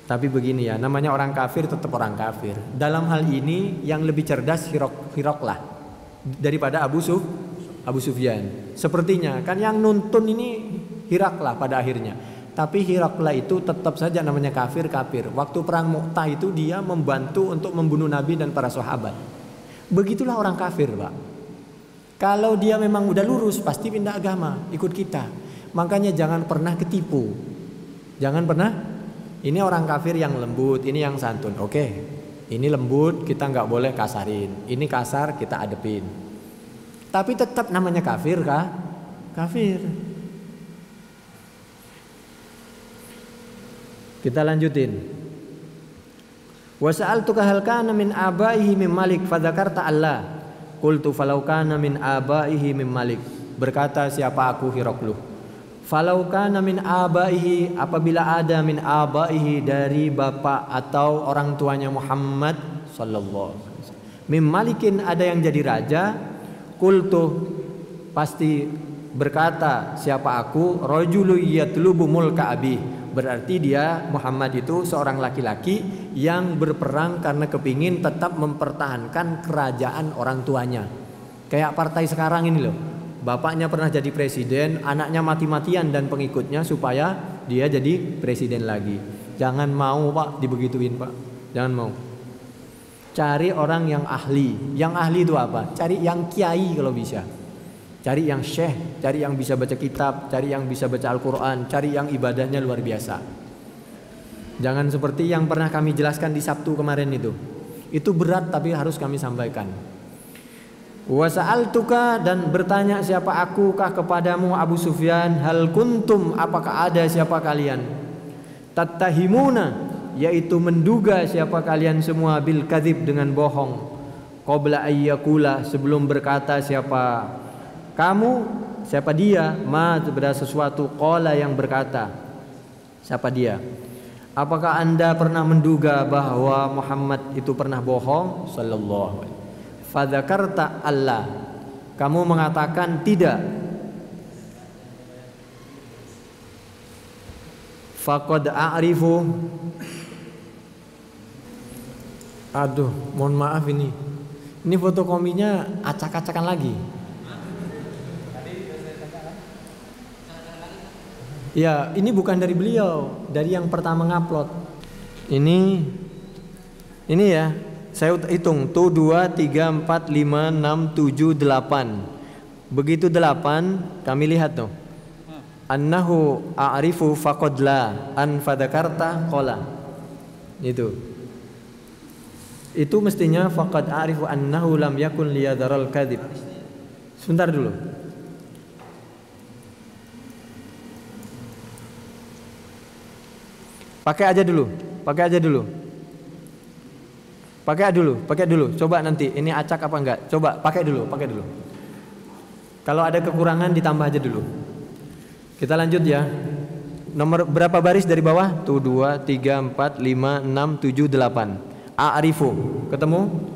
Tapi begini ya, namanya orang kafir tetap orang kafir. Dalam hal ini yang lebih cerdas Hiraqlah daripada Abu Sufyan. Sepertinya kan yang nuntun ini Hiraqlah pada akhirnya. Tapi Hiraqlah itu tetap saja namanya kafir. Waktu perang Mu'tah itu dia membantu untuk membunuh Nabi dan para sahabat. Begitulah orang kafir, Pak. Kalau dia memang udah lurus pasti pindah agama, ikut kita. Makanya jangan pernah ketipu. Jangan pernah. Ini orang kafir yang lembut, ini yang santun. Oke, ini lembut, kita nggak boleh kasarin. Ini kasar, kita adepin. Tapi tetap namanya kafir kah? Kafir. Kita lanjutin. Wa sa'altuka hal kana min abaihi mim malik fadzakarta Allah. Qultu falau kana min abaihi mim malik. Berkata siapa aku Hiraqluh. Falau kana min abaihi, apabila ada min abaihi dari bapak atau orang tuanya Muhammad sallallahu alaihi wasallam. Mim malikin, ada yang jadi raja. Qultu, pasti berkata siapa aku rajulu yatlubu mulka abi. Berarti dia Muhammad itu seorang laki-laki yang berperang karena kepingin tetap mempertahankan kerajaan orang tuanya. Kayak partai sekarang ini loh. Bapaknya pernah jadi presiden, anaknya mati-matian dan pengikutnya supaya dia jadi presiden lagi. Jangan mau Pak dibegituin Pak. Jangan mau. Cari orang yang ahli. Yang ahli itu apa? Cari yang kiai kalau bisa. Cari yang syekh, cari yang bisa baca kitab, cari yang bisa baca Al-Quran, cari yang ibadahnya luar biasa. Jangan seperti yang pernah kami jelaskan di Sabtu kemarin itu. Itu berat tapi harus kami sampaikan. Wa sa'altuka, dan bertanya siapa akukah kepadamu Abu Sufyan, hal kuntum, apakah ada siapa kalian, tattahimuna, yaitu menduga siapa kalian semua, bil kadzib, dengan bohong, qabla ayyakula, sebelum berkata siapa kamu, siapa dia, ma, pada sesuatu, qala, yang berkata, siapa dia. Apakah anda pernah menduga bahwa Muhammad itu pernah bohong? Sallallahu alaihi. Fadzakarta Allah, kamu mengatakan tidak. Faqad a'rifu. Aduh, mohon maaf ini. Ini fotokopinya acak-acakan lagi. Ya, ini bukan dari beliau, dari yang pertama ngupload. Ini ya. Saya hitung tuh 2, 3, 4, 5, 6, 7, 8. Begitu 8 kami lihat tuh. Annahu a'rifu faqad la an fadzakarta qala. Itu mestinya faqad a'rifu annahu lam yakun liyadharal kadzib. Sebentar dulu. Pakai aja dulu. Coba nanti ini acak apa enggak? Coba pakai dulu. Kalau ada kekurangan ditambah aja dulu. Kita lanjut ya. Nomor berapa baris dari bawah? Tuh 2, 3, 4, 5, 6, 7, 8. A'rifu. Ketemu?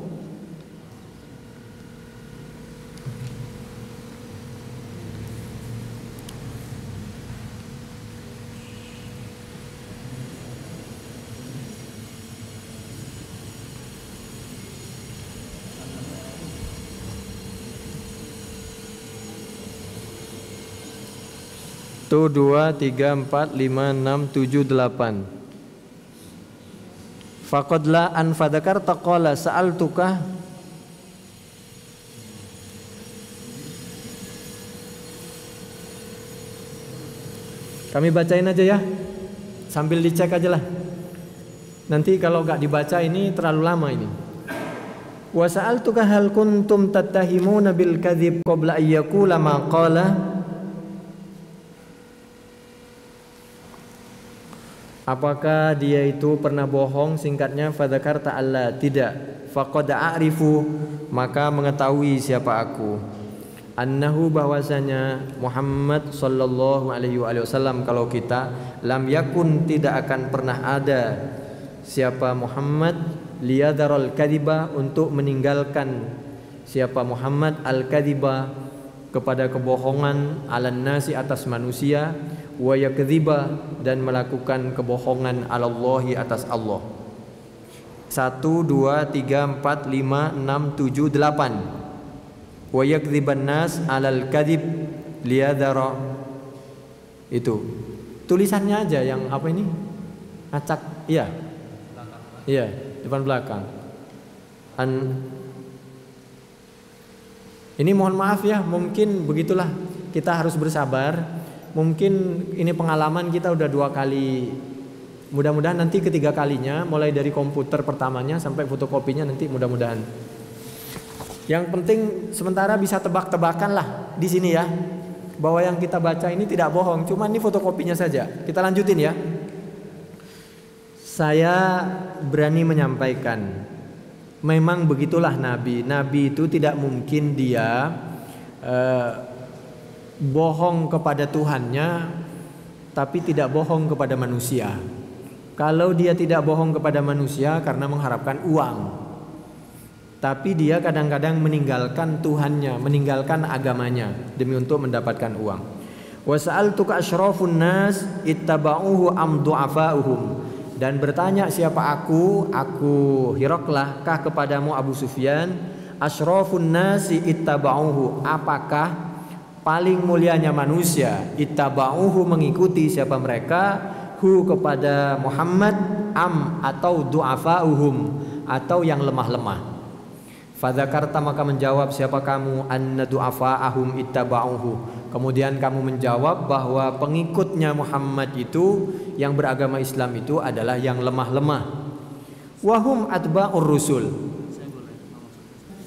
Tuh 2, 3, 4, 5, 6, 7, 8. Faqad la an fadzakarta qala sa'altuka. Kami bacain aja ya, sambil dicek aja lah. Nanti kalau gak dibaca ini terlalu lama ini. Wa sa'altuka hal kuntum tattahimuna bil kadzib qabla ayyakula ma qala. Apakah dia itu pernah bohong? Singkatnya fadzakarta Allah. Tidak. Faqad a'rifu, maka mengetahui siapa aku. Annahu, bahwasanya Muhammad sallallahu alaihi wasallam, kalau kita lam yakun, tidak akan pernah ada siapa Muhammad liyadharul kadziba, untuk meninggalkan siapa Muhammad al kadziba, kepada kebohongan, alan nasi atas manusia, wa yakdziba dan melakukan kebohongan alallahi atas Allah. 1, 2, 3, 4, 5, 6, 7, 8. Wa yakdziban nas alal kadzib liyadhara. Itu tulisannya aja yang apa ini? Acak. Iya. Iya, depan belakang. Ini mohon maaf ya, mungkin begitulah, kita harus bersabar. Mungkin ini pengalaman kita udah 2 kali. Mudah-mudahan nanti ketiga kalinya, mulai dari komputer pertamanya sampai fotokopinya nanti mudah-mudahan. Yang penting sementara bisa tebak-tebakan lah di sini ya, bahwa yang kita baca ini tidak bohong, cuma ini fotokopinya saja. Kita lanjutin ya. Saya berani menyampaikan, memang begitulah Nabi. Nabi itu tidak mungkin dia bohong kepada Tuhannya, tapi tidak bohong kepada manusia. Kalau dia tidak bohong kepada manusia karena mengharapkan uang, tapi dia kadang-kadang meninggalkan Tuhannya, meninggalkan agamanya demi untuk mendapatkan uang. Wa sa'altuka asyrafun nas ittaba'uhu am du'afa'uhum. Dan bertanya siapa aku Hiraqlah kah kepadamu Abu Sufyan, asyrafun nasi ittaba'uhu, apakah paling mulianya manusia ittaba'uhu mengikuti siapa mereka, hu kepada Muhammad, am atau du'afa'uhum atau yang lemah-lemah. Fadzakarta maka menjawab siapa kamu, anna du'afa'ahum ittaba'uhu. Kemudian kamu menjawab bahwa pengikutnya Muhammad itu, yang beragama Islam itu adalah yang lemah-lemah. Wahum atba'ur rusul.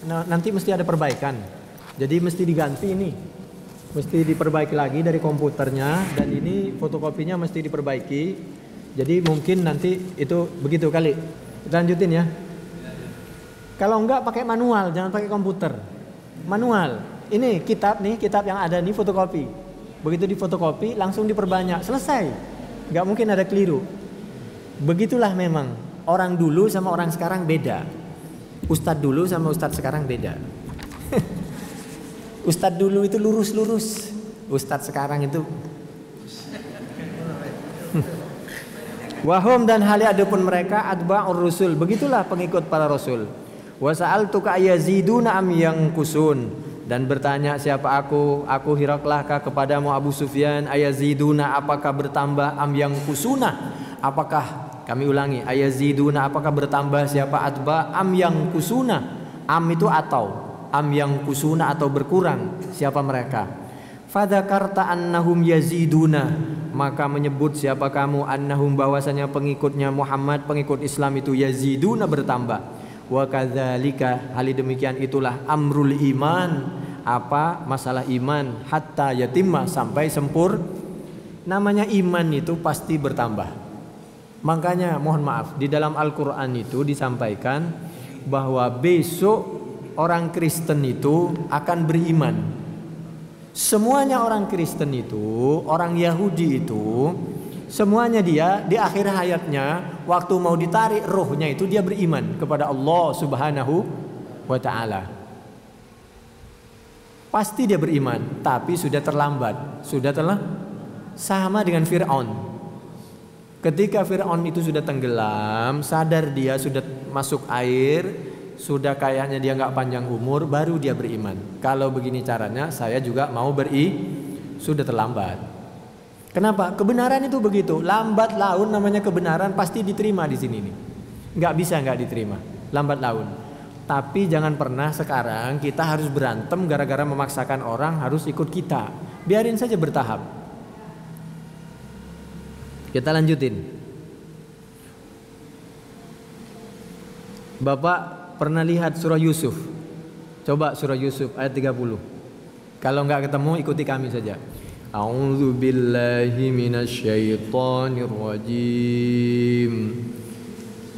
Nah, nanti mesti ada perbaikan. Jadi mesti diganti ini. Mesti diperbaiki lagi dari komputernya, dan ini fotokopinya mesti diperbaiki. Jadi mungkin nanti itu begitu kali. Kita lanjutin ya. Kalau enggak pakai manual, jangan pakai komputer. Manual. Ini kitab yang ada nih fotokopi. Begitu difotokopi langsung diperbanyak, selesai. Enggak mungkin ada keliru. Begitulah memang. Orang dulu sama orang sekarang beda. Ustadz dulu sama ustadz sekarang beda. Ustadz dulu itu lurus-lurus. Ustadz sekarang itu wahum dan hali adapun mereka atba'ur rusul. Begitulah pengikut para rasul. Wa sa'altuka yaziduna am yanqusun. Dan bertanya siapa aku Hiraqlah kah kepadamu Abu Sufyan, ayaziduna apakah bertambah, am yanqusuna apakah, kami ulangi, ayaziduna apakah bertambah siapa atba, am yanqusuna, am itu atau, am yanqusuna atau berkurang siapa mereka. Fadzakarta annahum yaziduna, maka menyebut siapa kamu annahum bahwasanya pengikutnya Muhammad, pengikut Islam itu yaziduna bertambah. Wa kadzalika hal demikian itulah amrul iman, apa masalah iman, hatta yatimma sampai sempur. Namanya iman itu pasti bertambah. Makanya mohon maaf, di dalam Al-Qur'an itu disampaikan bahwa besok orang Kristen itu akan beriman. Semuanya orang Kristen itu, orang Yahudi itu, semuanya dia di akhir hayatnya waktu mau ditarik rohnya itu dia beriman kepada Allah Subhanahu wa ta'ala. Pasti dia beriman, tapi sudah terlambat. Sama dengan Fir'aun. Ketika Fir'aun itu sudah tenggelam, sadar dia sudah masuk air, sudah kayaknya dia nggak panjang umur, baru dia beriman. Kalau begini caranya, saya juga mau sudah terlambat. Kenapa? Kebenaran itu begitu, lambat laun namanya kebenaran pasti diterima di sini nih. Nggak bisa nggak diterima, lambat laun. Tapi jangan pernah sekarang kita harus berantem gara-gara memaksakan orang harus ikut kita. Biarin saja bertahap. Kita lanjutin. Bapak pernah lihat surah Yusuf? Coba surah Yusuf ayat 30. Kalau nggak ketemu ikuti kami saja. A'udzu billahi minasyaitonir rajim.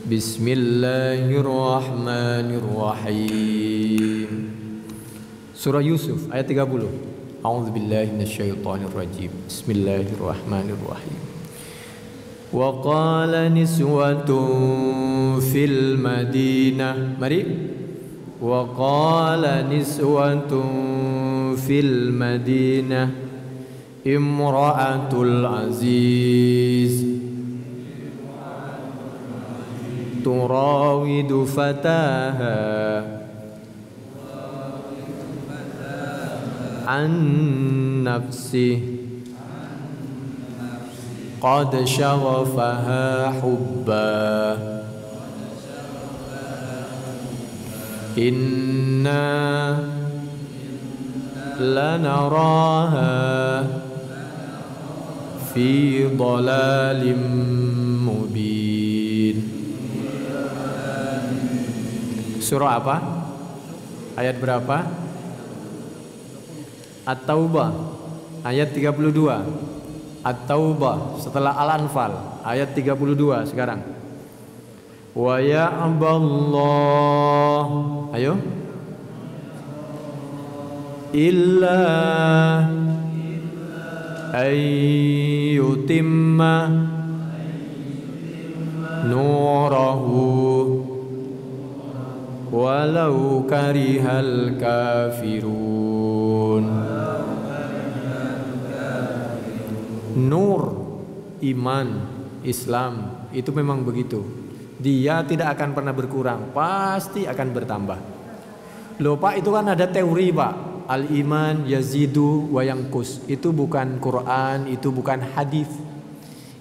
Bismillahirrahmanirrahim. Surah Yusuf ayat 30. A'udzu billahi minasyaitonir rajim. Bismillahirrahmanirrahim. Wa qala niswatun fil Madinah. Mari. Wa qala niswatun fil Madinah imra'atul aziz turawidu fataha an nafsih qad syaghafaha hubba inna lanaraha fi dhalalim mubin. Surah apa? Ayat berapa? At-Taubah ayat 32. At-Taubah setelah Al-Anfal ayat 32 sekarang. Wa ya'ballah, ayo, illa ayyutimma nurahu walau karihal kafirun. Nur, iman, Islam itu memang begitu. Dia tidak akan pernah berkurang, pasti akan bertambah. Loh Pak, itu kan ada teori Pak, al-iman yazidu wa yanqus. Itu bukan Quran, itu bukan hadis.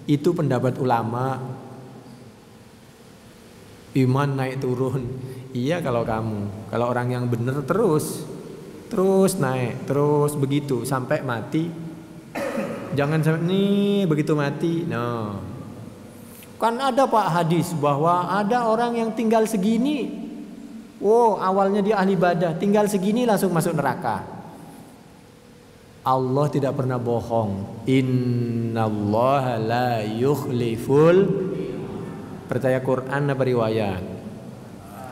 Itu pendapat ulama. Iman naik turun. Iya kalau kamu, kalau orang yang benar terus naik, terus begitu sampai mati. Jangan sampai nih begitu mati. No. Kan ada Pak hadis bahwa ada orang yang tinggal segini. Oh, awalnya dia ahli ibadah, tinggal segini langsung masuk neraka. Allah tidak pernah bohong. Innallaha la yukhliful. Percaya Quran apa riwayat?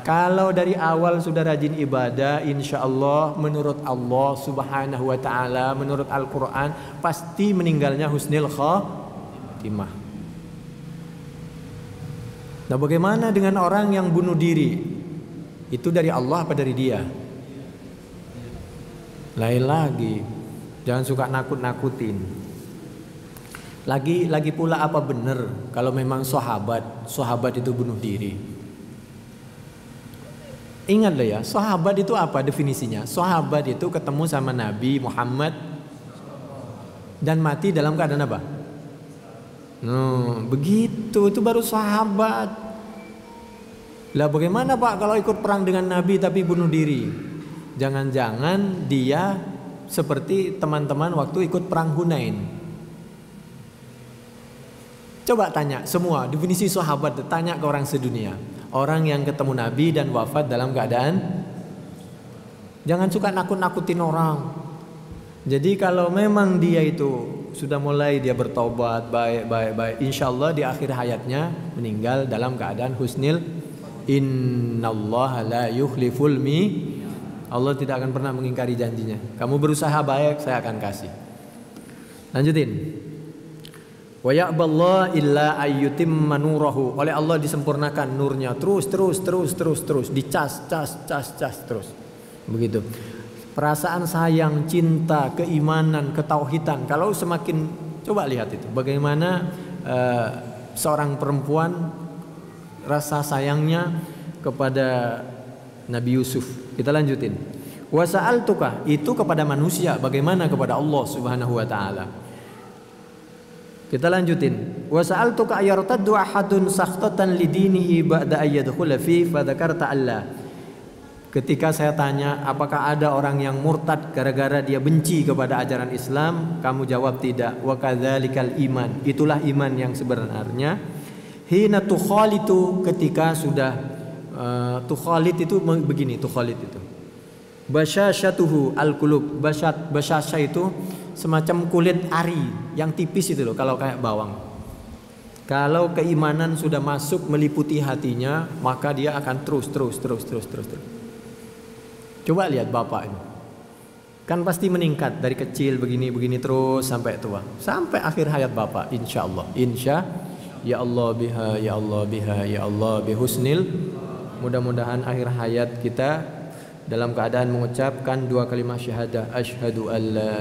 Kalau dari awal sudah rajin ibadah, insya Allah menurut Allah subhanahu wa ta'ala, menurut Al-Quran, pasti meninggalnya husnul khatimah. Nah bagaimana dengan orang yang bunuh diri? Itu dari Allah apa dari dia? Lain lagi. Jangan suka nakut-nakutin. Lagi pula apa benar kalau memang sahabat itu bunuh diri? Ingat loh ya, sahabat itu apa definisinya? Sahabat itu ketemu sama Nabi Muhammad dan mati dalam keadaan apa? Begitu, itu baru sahabat. Lah bagaimana Pak kalau ikut perang dengan Nabi tapi bunuh diri? Jangan-jangan dia seperti teman-teman waktu ikut perang Hunain. Coba tanya semua definisi sahabat, tanya ke orang sedunia. Orang yang ketemu Nabi dan wafat dalam keadaan. Jangan suka nakut-nakutin orang. Jadi kalau memang dia itu sudah mulai dia bertobat baik, insya Allah di akhir hayatnya meninggal dalam keadaan husnil. Innallaha la yukhliful mi. Allah tidak akan pernah mengingkari janjinya. Kamu berusaha baik, saya akan kasih. Lanjutin. Wa ya'ballahu illa ayyutimma nurahu. Oleh Allah disempurnakan nurnya terus dicas terus. Begitu. Perasaan sayang, cinta, keimanan, ketauhidan. Kalau semakin, coba lihat itu. Bagaimana seorang perempuan rasa sayangnya kepada Nabi Yusuf. Kita lanjutin. Wa sa'altuka, itu kepada manusia, bagaimana kepada Allah Subhanahu wa taala. Kita lanjutin. Wa sa'altuka ayartaddu ahadun sakhtatan lidinihi ba'da ayyadkhula fi fa dzakarta Allah. Ketika saya tanya apakah ada orang yang murtad gara-gara dia benci kepada ajaran Islam, kamu jawab tidak. Wa kadzalikal iman, itulah iman yang sebenarnya. Hina tukhalitu, ketika sudah tukhalit itu begini, tukhalit itu basyashatuhu al-qulub. Basyasha itu semacam kulit ari yang tipis itu loh, kalau kayak bawang. Kalau keimanan sudah masuk meliputi hatinya, maka dia akan terus. Coba lihat bapak ini, kan pasti meningkat dari kecil begini terus sampai tua, sampai akhir hayat bapak. Insya Allah, ya Allah biha, ya Allah biha, ya Allah bihusnil. Mudah-mudahan akhir hayat kita dalam keadaan mengucapkan 2 kalimat syahadah, asyhadu an la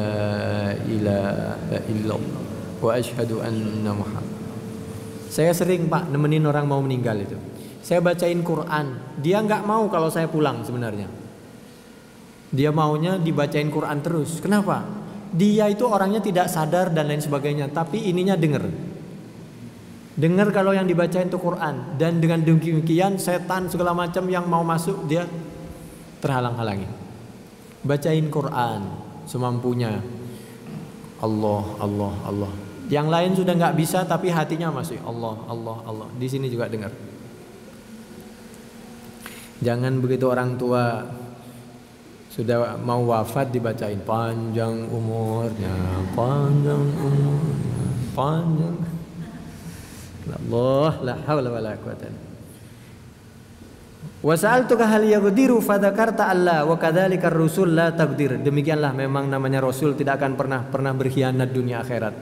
ilaha illallah wa asyhadu anna Muhammad. Saya sering Pak nemenin orang mau meninggal itu. Saya bacain Quran, dia nggak mau kalau saya pulang sebenarnya. Dia maunya dibacain Quran terus. Kenapa? Dia itu orangnya tidak sadar dan lain sebagainya, tapi ininya dengar. Dengar kalau yang dibacain itu Quran, dan dengan demikian setan segala macam yang mau masuk dia terhalang-halangi. Bacain Quran semampunya. Allah, Allah, Allah. Yang lain sudah nggak bisa tapi hatinya masih Allah, Allah, Allah. Di sini juga dengar. Jangan begitu orang tua sudah mau wafat dibacain panjang umurnya, panjang umurnya, panjang. Allah, la haula wala quwwata. Wa sa'altuka hal yaqdiru fadzakarta Allah wa kadzalika ar-rusul la taqdir. Demikianlah memang namanya rasul tidak akan pernah berkhianat dunia akhirat.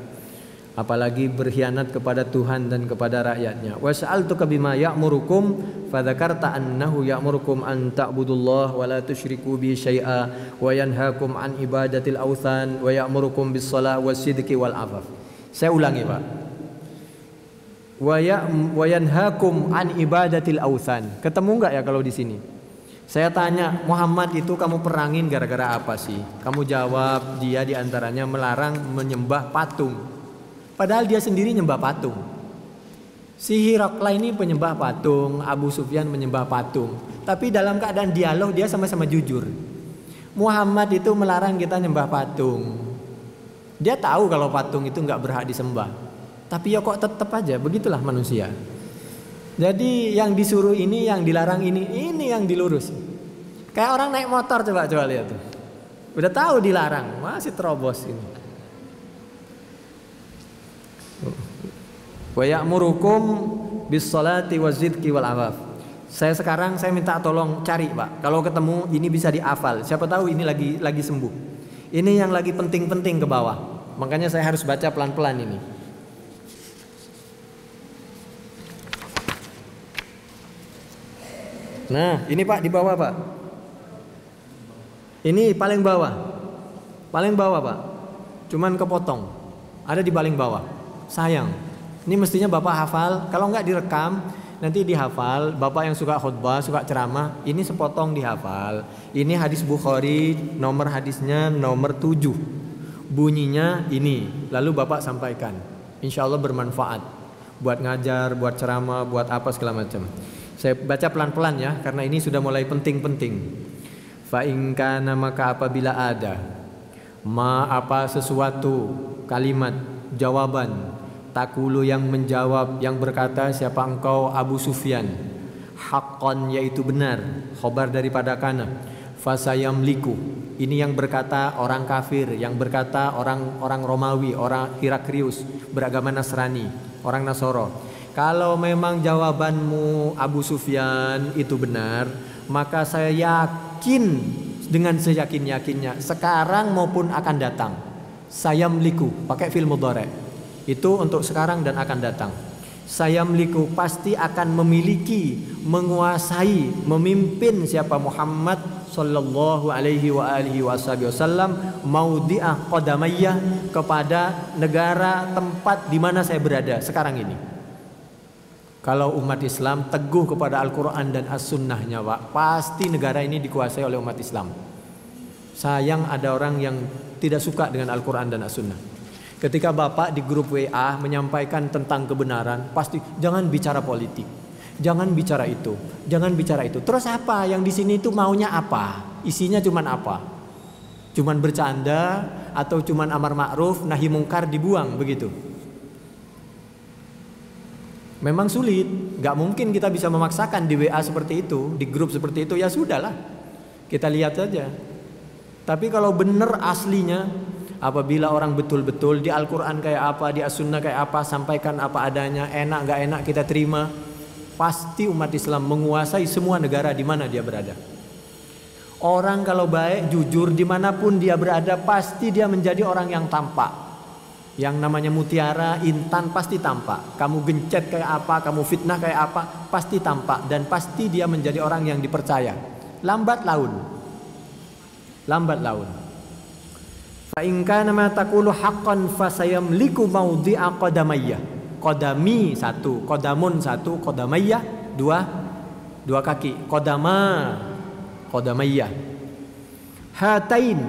Apalagi berkhianat kepada Tuhan dan kepada rakyatnya. Wa sa'altuka bima ya'murukum fadzakarta annahu ya'murukum an ta'budullah wa la tusyriku bi syai'a wa yanhaakum an ibadatil authan wa ya'murukum bis shalah was-sidqi wal 'afaf. Saya ulangi, Pak. Wa yanhaakum an ibadatil authan. Ketemu enggak ya kalau di sini? Saya tanya, Muhammad itu kamu perangin gara-gara apa sih? Kamu jawab, dia diantaranya melarang menyembah patung. Padahal dia sendiri nyembah patung. Si Hirakla ini penyembah patung, Abu Sufyan menyembah patung. Tapi dalam keadaan dialog dia sama-sama jujur. Muhammad itu melarang kita nyembah patung. Dia tahu kalau patung itu nggak berhak disembah. Tapi ya kok tetap aja, begitulah manusia. Jadi yang disuruh ini, yang dilarang ini yang dilurus. Kayak orang naik motor, coba lihat tuh. Udah tahu dilarang, masih terobos ini. Wa ya'murukum bis salati waz-zikri wal 'afaf. Saya minta tolong cari, Pak. Kalau ketemu ini bisa dihafal. Siapa tahu ini lagi sembuh. Ini yang lagi penting-penting ke bawah. Makanya saya harus baca pelan-pelan ini. Nah, ini Pak di bawah, Pak. Ini paling bawah. Paling bawah, Pak. Cuman kepotong. Ada di paling bawah. Sayang. Ini mestinya Bapak hafal. Kalau nggak direkam, nanti dihafal. Bapak yang suka khutbah, suka ceramah, ini sepotong dihafal. Ini hadis Bukhari, nomor hadisnya nomor 7. Bunyinya ini. Lalu Bapak sampaikan. Insya Allah bermanfaat. Buat ngajar, buat ceramah, buat apa segala macam. Saya baca pelan-pelan ya, karena ini sudah mulai penting-penting. Fa in kana, maka apabila ada apa sesuatu kalimat jawaban takulu yang menjawab, yang berkata siapa engkau Abu Sufyan, haqqan yaitu benar, khobar daripada kana, fasayamliku, ini yang berkata orang kafir, yang berkata orang Romawi, orang Heraklius beragama Nasrani, orang Nasoro. Kalau memang jawabanmu Abu Sufyan itu benar, maka saya yakin dengan seyakin-yakinnya sekarang maupun akan datang. Sayamliku, pakai fi'il mudhari'. Itu untuk sekarang dan akan datang. Sayamliku, pasti akan memiliki, menguasai, memimpin siapa Muhammad sallallahu alaihi wa alihi wasallam maudhi'a qadamayyah, kepada negara tempat di mana saya berada sekarang ini. Kalau umat Islam teguh kepada Al-Quran dan As-Sunnahnya, Pak, pasti negara ini dikuasai oleh umat Islam. Sayang ada orang yang tidak suka dengan Al-Quran dan As-Sunnah. Ketika Bapak di grup WA menyampaikan tentang kebenaran, pasti jangan bicara politik, jangan bicara itu, jangan bicara itu. Terus apa? Yang di sini itu maunya apa? Isinya cuman apa? Cuman bercanda atau cuman amar ma'ruf, nahi mungkar dibuang begitu? Memang sulit, gak mungkin kita bisa memaksakan di WA seperti itu, di grup seperti itu, ya sudahlah, kita lihat saja. Tapi kalau benar aslinya, apabila orang betul-betul di Al-Quran kayak apa, di As-Sunnah kayak apa, sampaikan apa adanya, enak gak enak kita terima, pasti umat Islam menguasai semua negara di mana dia berada. Orang kalau baik, jujur, dimanapun dia berada, pasti dia menjadi orang yang tampak. Yang namanya mutiara, intan pasti tampak. Kamu gencet kayak apa, kamu fitnah kayak apa, pasti tampak. Dan pasti dia menjadi orang yang dipercaya. Lambat laun, lambat laun. Fa in kana ma taqulu haqqan fa sayamliku mawdi'a qadamayya. Qadami satu, qadamun satu, qadamayya dua kaki. Qadamayya. Hatain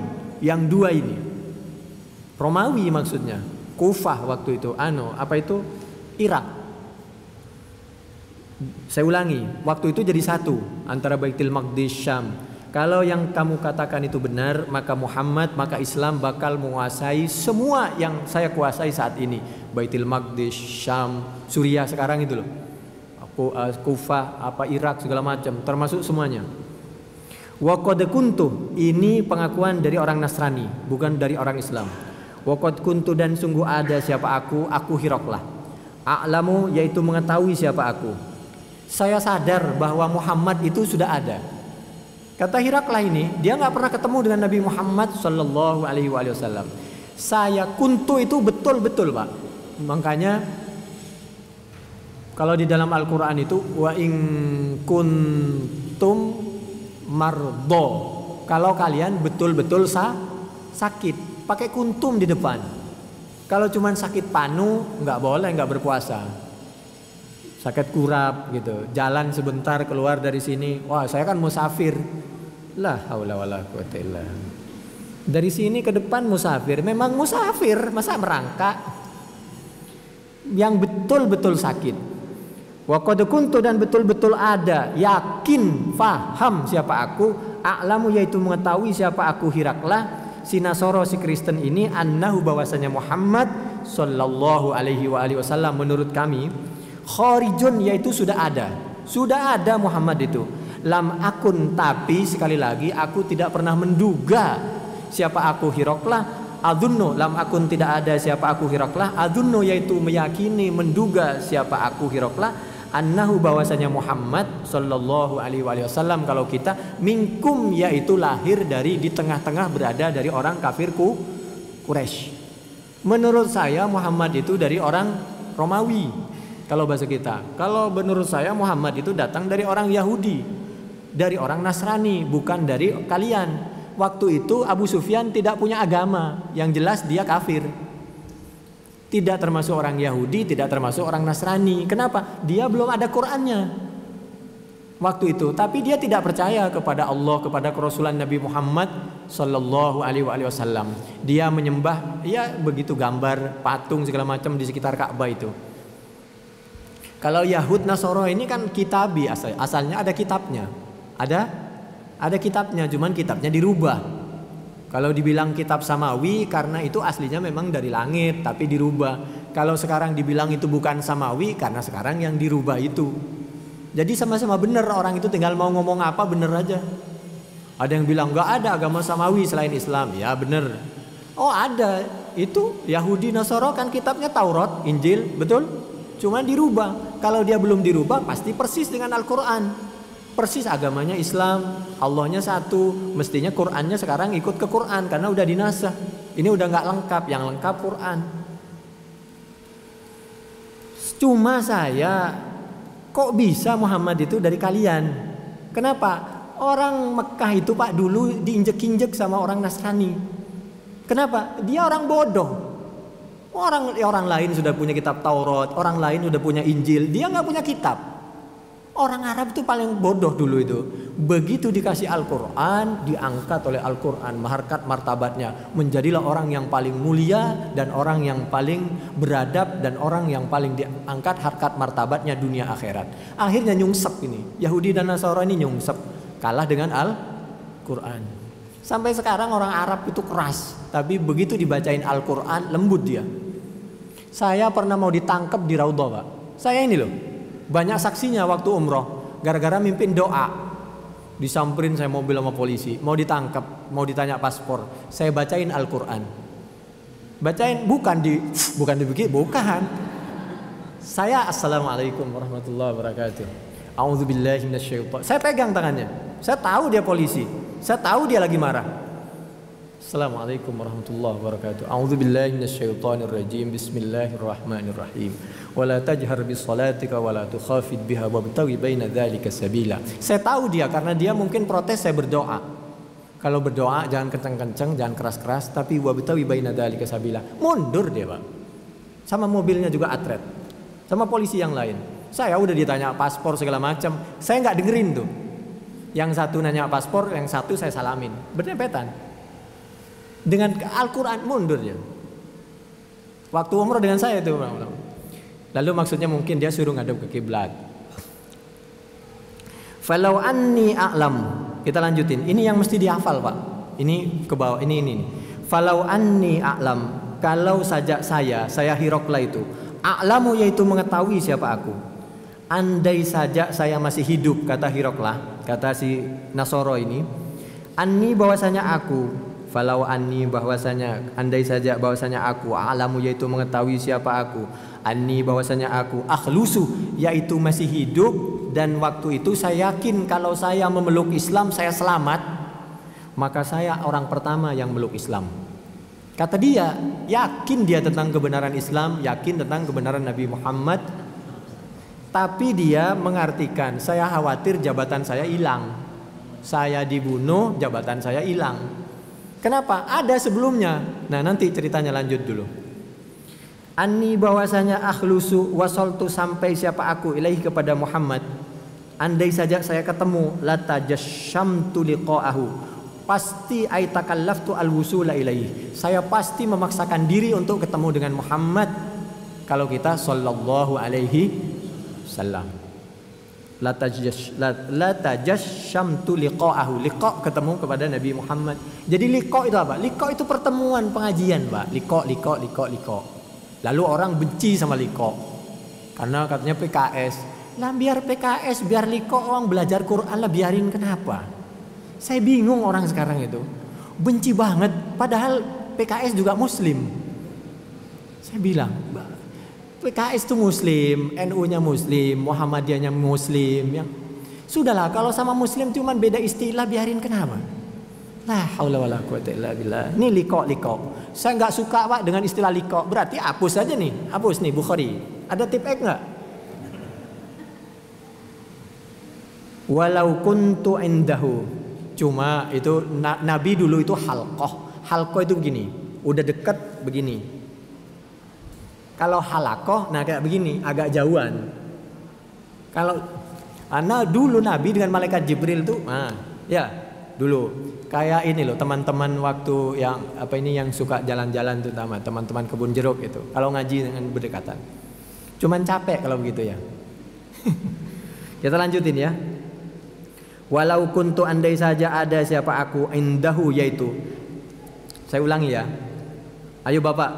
yang dua ini. Romawi maksudnya. Kufah waktu itu. Irak. Saya ulangi, waktu itu jadi satu antara Baitul Maqdis Syam. Kalau yang kamu katakan itu benar, maka Muhammad, maka Islam bakal menguasai semua yang saya kuasai saat ini. Baitul Maqdis, Syam, Suriah sekarang itu loh. Kufah, Irak segala macam, termasuk semuanya. Wa qad kuntu, ini pengakuan dari orang Nasrani, bukan dari orang Islam. Wa qad kuntu, dan sungguh ada siapa aku Hiraqlah. A'lamu, yaitu mengetahui siapa aku. Saya sadar bahwa Muhammad itu sudah ada. Kata Hiraqlah ini, dia nggak pernah ketemu dengan Nabi Muhammad Sallallahu Alaihi Wasallam. Saya kuntu itu betul-betul, Pak. Makanya kalau di dalam Al-Quran itu wa in kuntum mardo, kalau kalian betul-betul sakit, pakai kuntum di depan. Kalau cuman sakit panu nggak boleh, nggak berpuasa. Sakit kurap gitu, jalan sebentar keluar dari sini, wah saya kan musafir. La haula wala quwata illa. Dari sini ke depan musafir, memang musafir, masa merangkak. Yang betul-betul sakit. Wa qad kuntu, dan betul-betul ada, yakin, faham siapa aku, a'lamu, yaitu mengetahui siapa aku Hiraqlah, si Nasoro, si Kristen ini, annahu, bahwasanya Muhammad sallallahu alaihi wasallam menurut kami kharijun, yaitu sudah ada Muhammad itu. Lam akun, tapi sekali lagi aku tidak pernah menduga siapa aku Hiraqlah. Adunno, lam akun, tidak ada siapa aku Hiraqlah. Adunno, yaitu meyakini, menduga siapa aku Hiraqlah. Annahu, bahwasanya Muhammad sallallahu alaihi wasallam, kalau kita minkum, yaitu lahir dari, di tengah-tengah berada dari orang kafir Quraisy. Menurut saya Muhammad itu dari orang Romawi. Kalau bahasa kita, kalau menurut saya Muhammad itu datang dari orang Yahudi, dari orang Nasrani, bukan dari kalian. Waktu itu Abu Sufyan tidak punya agama, yang jelas dia kafir. Tidak termasuk orang Yahudi, tidak termasuk orang Nasrani. Kenapa? Dia belum ada Qur'annya waktu itu, tapi dia tidak percaya kepada Allah, kepada kerasulan Nabi Muhammad sallallahu alaihi wasallam. Dia menyembah ya begitu, gambar, patung segala macam di sekitar Ka'bah itu. Kalau Yahud Nasoro ini kan kitabi, asalnya ada kitabnya. Ada kitabnya, cuman kitabnya dirubah. Kalau dibilang kitab samawi karena itu aslinya memang dari langit tapi dirubah. Kalau sekarang dibilang itu bukan samawi karena sekarang yang dirubah itu. Jadi sama-sama benar, orang itu tinggal mau ngomong apa benar aja. Ada yang bilang nggak ada agama samawi selain Islam, ya benar. Oh ada, itu Yahudi Nasoro kan kitabnya Taurat, Injil, betul? Cuma dirubah. Kalau dia belum dirubah pasti persis dengan Al-Quran. Persis agamanya Islam, Allahnya satu. Mestinya Qurannya sekarang ikut ke Quran karena udah dinasah. Ini udah gak lengkap, yang lengkap Quran. Cuma saya, kok bisa Muhammad itu dari kalian? Kenapa? Orang Mekah itu Pak dulu diinjek-injek sama orang Nasrani. Kenapa? Dia orang bodoh. Orang lain sudah punya kitab Taurat, orang lain sudah punya Injil, dia nggak punya kitab. Orang Arab itu paling bodoh dulu itu. Begitu dikasih Al-Quran, diangkat oleh Al-Quran, harkat martabatnya, menjadilah orang yang paling mulia dan orang yang paling beradab dan orang yang paling diangkat harkat martabatnya dunia akhirat. Akhirnya nyungsep ini, Yahudi dan Nasara ini nyungsep, kalah dengan Al-Quran. Sampai sekarang orang Arab itu keras, tapi begitu dibacain Al-Quran lembut dia. Saya pernah mau ditangkap di Raudhah Pak. Saya ini loh, banyak saksinya waktu umroh, gara-gara mimpin doa. Disamperin saya mobil sama polisi, mau ditangkap, mau ditanya paspor. Saya bacain Al-Quran. Bacain, bukan. Saya assalamualaikum warahmatullahi wabarakatuh. A'udzubillahi minasyaitonir. Saya pegang tangannya. Saya tahu dia polisi. Saya tahu dia lagi marah. Assalamualaikum warahmatullahi wabarakatuh. A'udzubillahi minasyaitonir rajim. Bismillahirrahmanirrahim. Wala tajhar bisalatika wala tukhafid biha wabtaghi baina dzalika sabila. Saya tahu dia karena dia mungkin protes saya berdoa. Kalau berdoa jangan kenceng-kenceng, jangan keras-keras, tapi wabtawi baina dzalika sabila. Mundur dia, Pak. Sama mobilnya juga atret. Sama polisi yang lain. Saya udah ditanya paspor segala macam, saya nggak dengerin tuh. Yang satu nanya paspor, yang satu saya salamin. Berdempetan. Dengan Al-Qur'an mundur dia. Waktu umroh dengan saya itu. Lalu maksudnya mungkin dia suruh ngadep ke kiblat. Falau anni a'lam. Kita lanjutin. Ini yang mesti dihafal, Pak. Ini ke bawah. Ini. Falau anni a'lam. Kalau saja saya Hirokla itu. A'lamu yaitu mengetahui siapa aku. Andai saja saya masih hidup, kata Hirokla, kata si Nasoro ini. Anni bahwasanya aku. Falau anni bahwasanya, andai saja bahwasanya aku. A'lamu yaitu mengetahui siapa aku. Anni bahwasanya aku. Akhlusu yaitu masih hidup. Dan waktu itu saya yakin kalau saya memeluk Islam saya selamat, maka saya orang pertama yang meluk Islam. Kata dia, yakin dia tentang kebenaran Islam, yakin tentang kebenaran Nabi Muhammad. Tapi dia mengartikan, saya khawatir jabatan saya hilang. Saya dibunuh, jabatan saya hilang. Kenapa? Ada sebelumnya. Nah, nanti ceritanya lanjut dulu. Anni bahwasanya akhlusu wasoltu sampai siapa aku ilaihi kepada Muhammad. Andai saja saya ketemu latajashamtu liqa'ahu. Pasti aitakallaftu alwusula ilaihi. Saya pasti memaksakan diri untuk ketemu dengan Muhammad. Kalau kita sallallahu alaihi wasallam. Latajashamtu liqa'ahu. Liqa' ketemu kepada Nabi Muhammad. Jadi liqa' itu apa? Liqa' itu pertemuan pengajian, Pak. Liqa'. Lalu orang benci sama Liko karena katanya PKS. Lah biar PKS, biar Liko orang belajar Quran lah, biarin, kenapa? Saya bingung orang sekarang itu. Benci banget padahal PKS juga muslim. Saya bilang, PKS itu muslim, NU-nya muslim, Muhammadiyahnya muslim, yang sudahlah kalau sama muslim cuman beda istilah, biarin, kenapa? La haula wala quwata illa billah. Ini liko. Saya nggak suka, Pak, dengan istilah liko. Berarti hapus aja nih. Hapus nih Bukhari. Ada tip nggak? Walau kuntu indahu. Cuma itu Nabi dulu itu halqoh. Halqoh itu begini. Udah deket begini. Kalau halakoh, nah kayak begini, agak jauhan. Kalau dulu Nabi dengan malaikat Jibril tuh, ya dulu. Kayak ini loh, teman-teman waktu yang yang suka jalan-jalan, terutama teman-teman kebun jeruk itu. Kalau ngaji dengan berdekatan, cuman capek kalau begitu ya. Kita lanjutin ya. Walau kuntu andai saja ada siapa aku indahu yaitu. Saya ulangi ya. Ayo Bapak.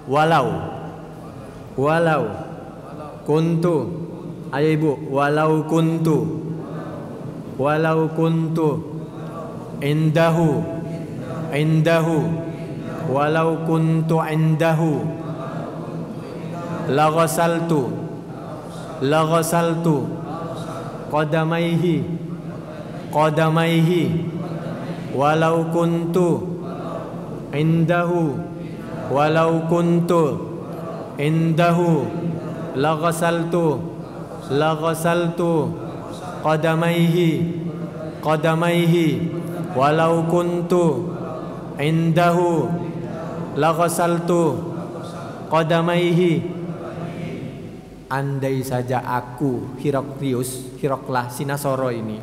Walau kuntu. Ayo Ibu. Walau kuntu. Indahu walau kuntu indahu laghasaltu qadamaihi walau kuntu indahu laghasaltu qadamaihi walau kuntu indahu laghasaltu qadamaihi. Andai saja aku Hiroklah si Nasoro ini,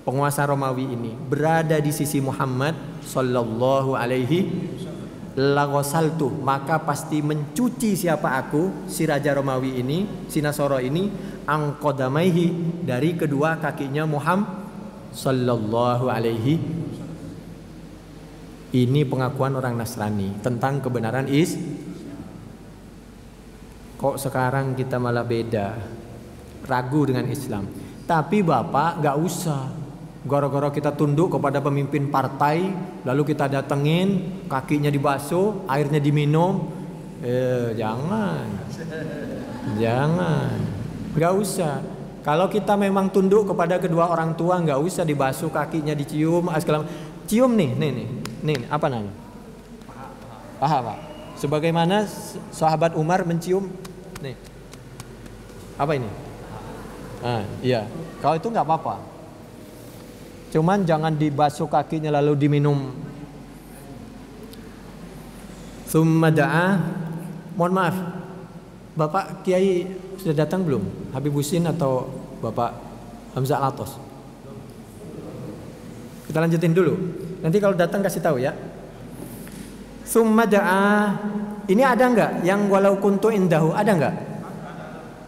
penguasa Romawi ini, berada di sisi Muhammad sallallahu alaihi laghasaltu, maka pasti mencuci siapa aku, si raja Romawi ini, si Nasoro ini, angqadamaihi, dari kedua kakinya Muhammad sallallahu alaihi. Ini pengakuan orang Nasrani tentang kebenaran Kok sekarang kita malah beda, ragu dengan Islam. Tapi Bapak gak usah gara-gara kita tunduk kepada pemimpin partai lalu kita datengin, kakinya dibasuh, airnya diminum. Jangan, gak usah. Kalau kita memang tunduk kepada kedua orang tua, nggak usah dibasuh kakinya, dicium, cium nih, apa namanya? Paha, Pak. Sebagaimana sahabat Umar mencium, nih, apa ini? Iya. Kalau itu nggak apa-apa. Cuman jangan dibasuh kakinya lalu diminum. Tsumma da'a. Mohon maaf, Bapak Kiai sudah datang belum? Habib Husin atau Bapak Hamzah Latos? Kita lanjutin dulu. Nanti kalau datang kasih tahu ya. Tsumma da'a. Ini ada enggak yang walau kuntu indahu? Ada enggak?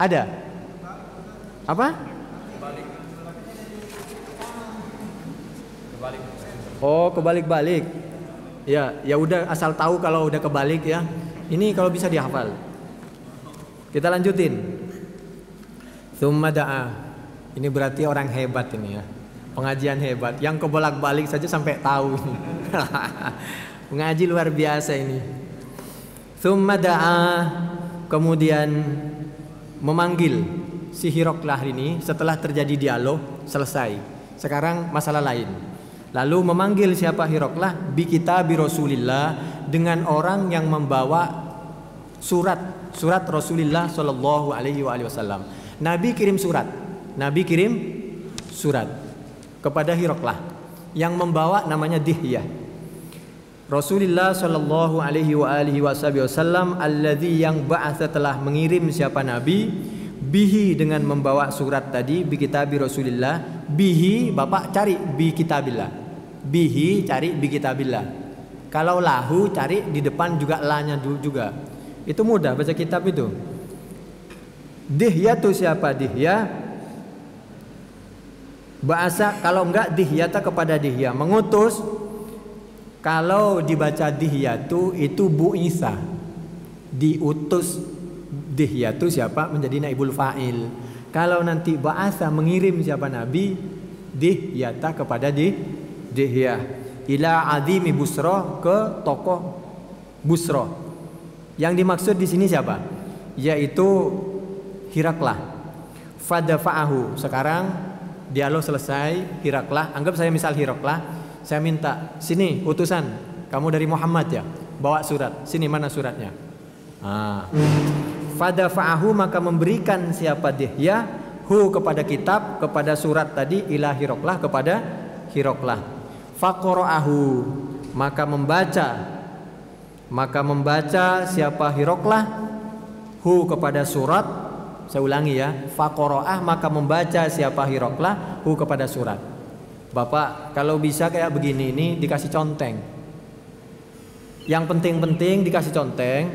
Ada. Apa? Oh, kebalik-balik. Ya, ya udah asal tahu kalau udah kebalik ya. Ini kalau bisa dihafal. Kita lanjutin. Tsumma da'a. Ini berarti orang hebat ini ya. Pengajian hebat. Yang kebolak-balik saja sampai tahu ini. Mengaji luar biasa ini. Tsumma da'a. Kemudian memanggil si Hiroklah ini setelah terjadi dialog selesai. Sekarang masalah lain. Lalu memanggil siapa Hiroklah bi kitabi Rasulillah, dengan orang yang membawa surat Rasulullah Shallallahu Alaihi Wasallam. Nabi kirim surat kepada Hiroklah, yang membawa namanya Dihyah. Rasulullah Shallallahu Alaihi Wasallam alladzi, yang ba'atha, telah mengirim siapa Nabi, bihi, dengan membawa surat tadi, bi kitabi Rasulillah. Bihi, Bapak cari bi kitabillah. Bihi cari bi kitabillah. Kalau lahu cari di depan juga lanya juga. Itu mudah baca kitab itu. Dihyah itu siapa? Dihyah bahasa, kalau enggak dihyata kepada Dihyah, mengutus. Kalau dibaca Dihyatu itu Bu Isa, diutus. Dihyatu siapa? Menjadi naibul fa'il. Kalau nanti bahasa mengirim siapa Nabi, Dihyata kepada Dihyah. Ila azimi Busra, ke tokoh Busra. Yang dimaksud di sini siapa? Yaitu Hiraklah. Fadafa'ahu. Sekarang dialog selesai. Hiraklah, anggap saya misal Hiraklah, saya minta, sini utusan, kamu dari Muhammad ya, bawa surat. Sini, mana suratnya? Fadafa'ahu, maka memberikan siapa Dihyah, hu, kepada kitab, kepada surat tadi, ila Hiraklah, kepada Hiraklah. Faqara'ahu, maka membaca siapa Hiroklah, hu, kepada surat. Saya ulangi ya, faqara'ah, maka membaca siapa Hiroklah, hu, kepada surat. Bapak kalau bisa kayak begini ini dikasih conteng. Yang penting-penting dikasih conteng.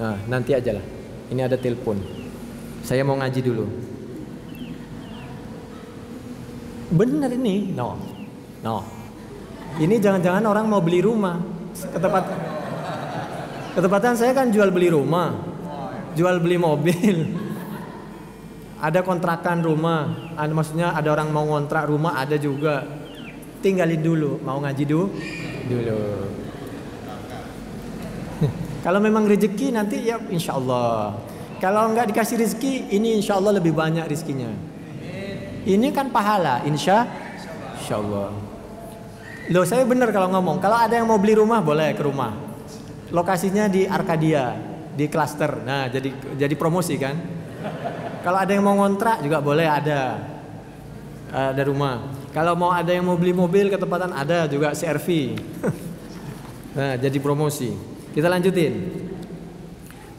Nah, nanti aja lah. Ini ada telepon. Saya mau ngaji dulu. Bener ini, no. Ini jangan-jangan orang mau beli rumah. Ketepatan saya kan jual beli rumah, jual beli mobil. Ada kontrakan rumah, maksudnya ada orang mau ngontrak rumah, ada juga. Tinggalin dulu, mau ngaji dulu. Kalau memang rezeki nanti ya insya Allah. Kalau nggak dikasih rezeki, ini insya Allah lebih banyak rezekinya. Ini kan pahala, insya Allah. Loh, saya benar kalau ngomong. Kalau ada yang mau beli rumah, boleh ke rumah. Lokasinya di Arkadia, di klaster. Nah, jadi promosi kan. Kalau ada yang mau ngontrak juga boleh, ada rumah. Kalau mau ada yang mau beli mobil, ketepatan ada juga CR-V. Nah, jadi promosi. Kita lanjutin.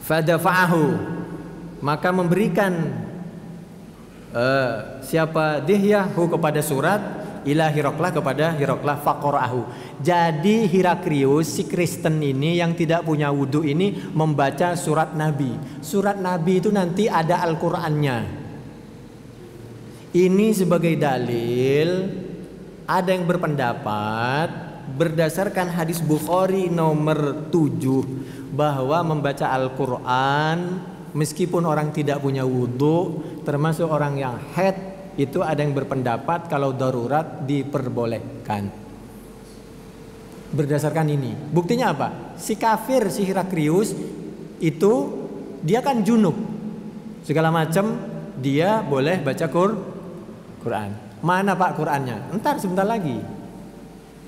Fadafa'ahu, maka memberikan siapa Dihyahu kepada surat, ila Hiroklah, kepada Hiroklah. Faqara'ahu. Jadi Heraklius, si Kristen ini yang tidak punya wudhu ini, membaca surat Nabi. Surat Nabi itu nanti ada Al-Qur'annya. Ini sebagai dalil. Ada yang berpendapat berdasarkan hadis Bukhari nomor 7 bahwa membaca Al-Qur'an meskipun orang tidak punya wudhu, termasuk orang yang haid, itu ada yang berpendapat kalau darurat diperbolehkan. Berdasarkan ini, buktinya apa? Si kafir, si Heraklius itu dia kan junub, segala macam, dia boleh baca Quran. Mana Pak Qurannya? Entar sebentar lagi.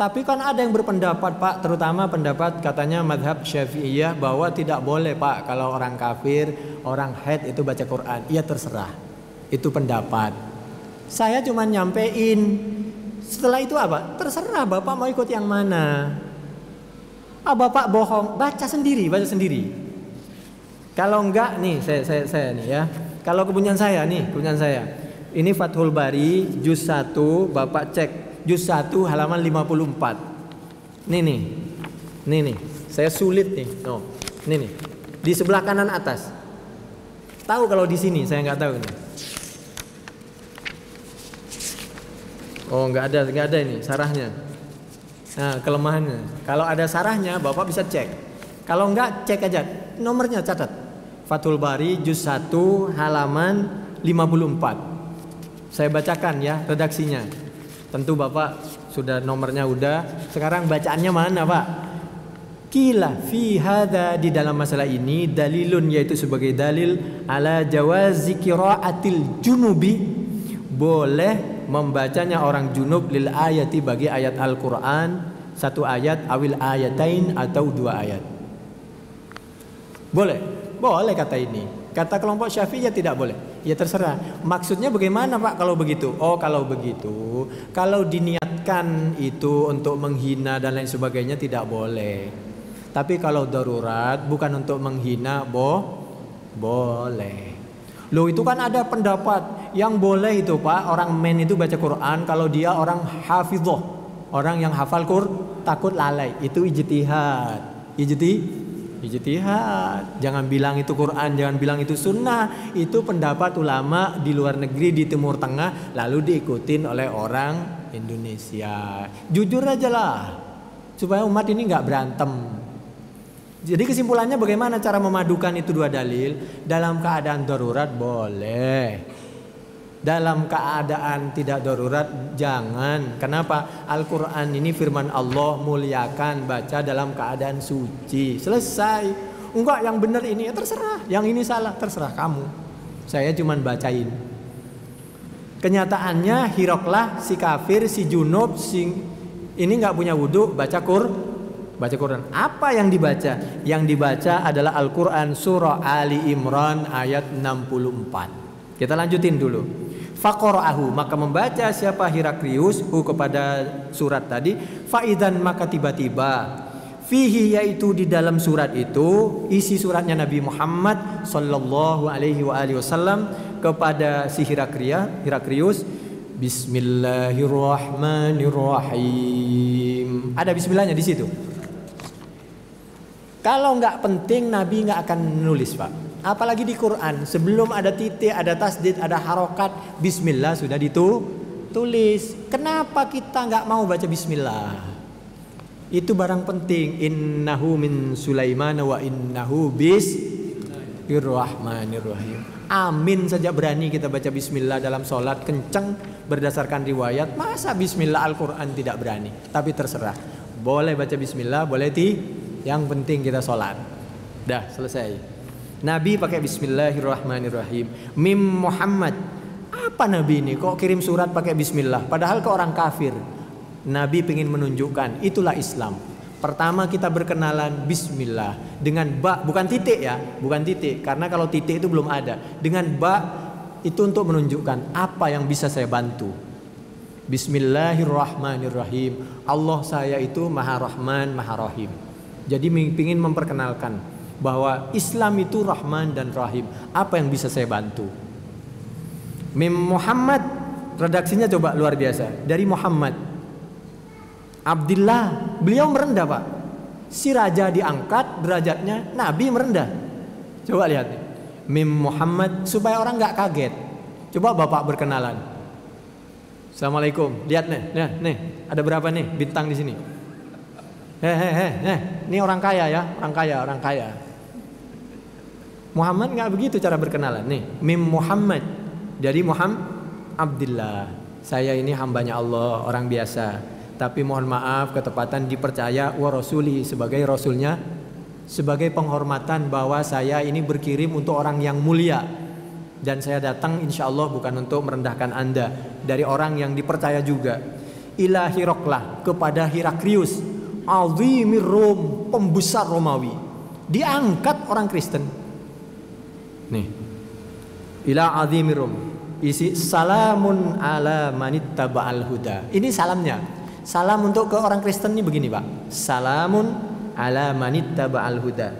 Tapi kan ada yang berpendapat Pak, terutama pendapat katanya madhab Syafi'iyah, bahwa tidak boleh Pak kalau orang kafir, orang haid itu baca Quran. Iya terserah, itu pendapat. Saya cuma nyampein. Setelah itu apa? Terserah Bapak mau ikut yang mana. Bapak bohong, baca sendiri. Kalau enggak nih, saya nih ya. Kalau kepunyaan saya. Ini Fathul Bari juz 1, Bapak cek juz 1 halaman 54. Nih. Saya sulit nih. No. Nih. Di sebelah kanan atas. Tahu kalau di sini, saya nggak tahu nih. Oh, nggak ada ini sarahnya. Nah, kelemahannya. Kalau ada sarahnya, Bapak bisa cek. Kalau enggak, cek aja. Nomornya catat. Fathul Bari juz 1 halaman 54. Saya bacakan ya redaksinya. Tentu Bapak sudah nomornya udah. Sekarang bacaannya mana, Pak? Qila fi hadza, di dalam masalah ini dalilun, yaitu sebagai dalil ala jawazi qiraatil junubi, boleh membacanya orang junub lil ayati, bagi ayat Al-Qur'an, satu ayat, awil ayatain, atau dua ayat. Boleh kata ini. Kata kelompok Syafi'iyah tidak boleh. Ya terserah. Maksudnya bagaimana Pak kalau begitu? Oh, kalau begitu, kalau diniatkan itu untuk menghina dan lain sebagainya tidak boleh. Tapi kalau darurat bukan untuk menghina, boleh. Loh, itu kan ada pendapat yang boleh itu Pak, orang itu baca Quran kalau dia orang hafidhoh, orang yang hafal Quran, takut lalai. Itu ijtihad. Jangan bilang itu Quran, jangan bilang itu sunnah. Itu pendapat ulama di luar negeri, di Timur Tengah, lalu diikutin oleh orang Indonesia. Jujur aja lah, supaya umat ini nggak berantem. Jadi kesimpulannya bagaimana cara memadukan itu dua dalil? Dalam keadaan darurat boleh. Dalam keadaan tidak darurat jangan. Kenapa? Al-Quran ini firman Allah, muliakan, baca dalam keadaan suci. Selesai. Enggak, yang benar ini ya terserah, yang ini salah, terserah kamu. Saya cuman bacain. Kenyataannya Hiroklah, si kafir, si junub, ini nggak punya wudhu, baca Quran. Apa yang dibaca? Yang dibaca adalah Al-Quran surah Ali Imran ayat 64. Kita lanjutin dulu. Faqara'ahu, maka membaca siapa Heraklius kepada surat tadi. Faidan, maka tiba-tiba fihi, yaitu di dalam surat itu, isi suratnya Nabi Muhammad sallallahu alaihi wasallam kepada si Heraklius. Bismillahirrahmanirrahim. Ada bismillahnya di situ. Kalau nggak penting Nabi nggak akan nulis Pak. Apalagi di Quran, sebelum ada titik, ada tasdid, ada harokat, bismillah sudah ditulis. Kenapa kita nggak mau baca bismillah? Itu barang penting. Innahu min Sulaiman wa innahu bismillahirrahmanirrahim. Amin saja berani kita baca bismillah dalam sholat kenceng berdasarkan riwayat. Masa bismillah Al-Quran tidak berani? Tapi terserah. Boleh baca bismillah, boleh yang penting kita sholat. Dah selesai. Nabi pakai bismillahirrahmanirrahim. Mim Muhammad. Apa Nabi ini kok kirim surat pakai bismillah? Padahal ke orang kafir. Nabi ingin menunjukkan itulah Islam. Pertama kita berkenalan bismillah dengan ba, bukan titik ya, bukan titik. Karena kalau titik itu belum ada. Dengan ba itu untuk menunjukkan apa yang bisa saya bantu. Bismillahirrahmanirrahim. Allah saya itu Maha Rahman, Maha Rahim. Jadi ingin memperkenalkan bahwa Islam itu Rahman dan Rahim. Apa yang bisa saya bantu? Mim Muhammad, redaksinya coba luar biasa. Dari Muhammad Abdillah, beliau merendah Pak. Si raja diangkat derajatnya, Nabi merendah. Coba lihat nih. Mim Muhammad, supaya orang nggak kaget. Coba Bapak berkenalan. Assalamualaikum. Lihat nih, ada berapa nih bintang di sini? Ini orang kaya ya, orang kaya. Muhammad nggak begitu cara berkenalan nih. Mim Muhammad, dari Muhammad Abdillah. Saya ini hambanya Allah, orang biasa. Tapi mohon maaf ketepatan dipercaya wa rasuli, sebagai rasulnya, sebagai penghormatan bahwa saya ini berkirim untuk orang yang mulia. Dan saya datang insya Allah bukan untuk merendahkan Anda, dari orang yang dipercaya juga. Ila Hiroklah, kepada Heraklius, azimir Rom, pembesar Romawi. Diangkat orang Kristen. Nih, ila azimir Rom, isi salamun ala manittaba'al huda. Ini salamnya. Salam untuk ke orang Kristen ini begini, Pak. Salamun ala manittaba'al huda.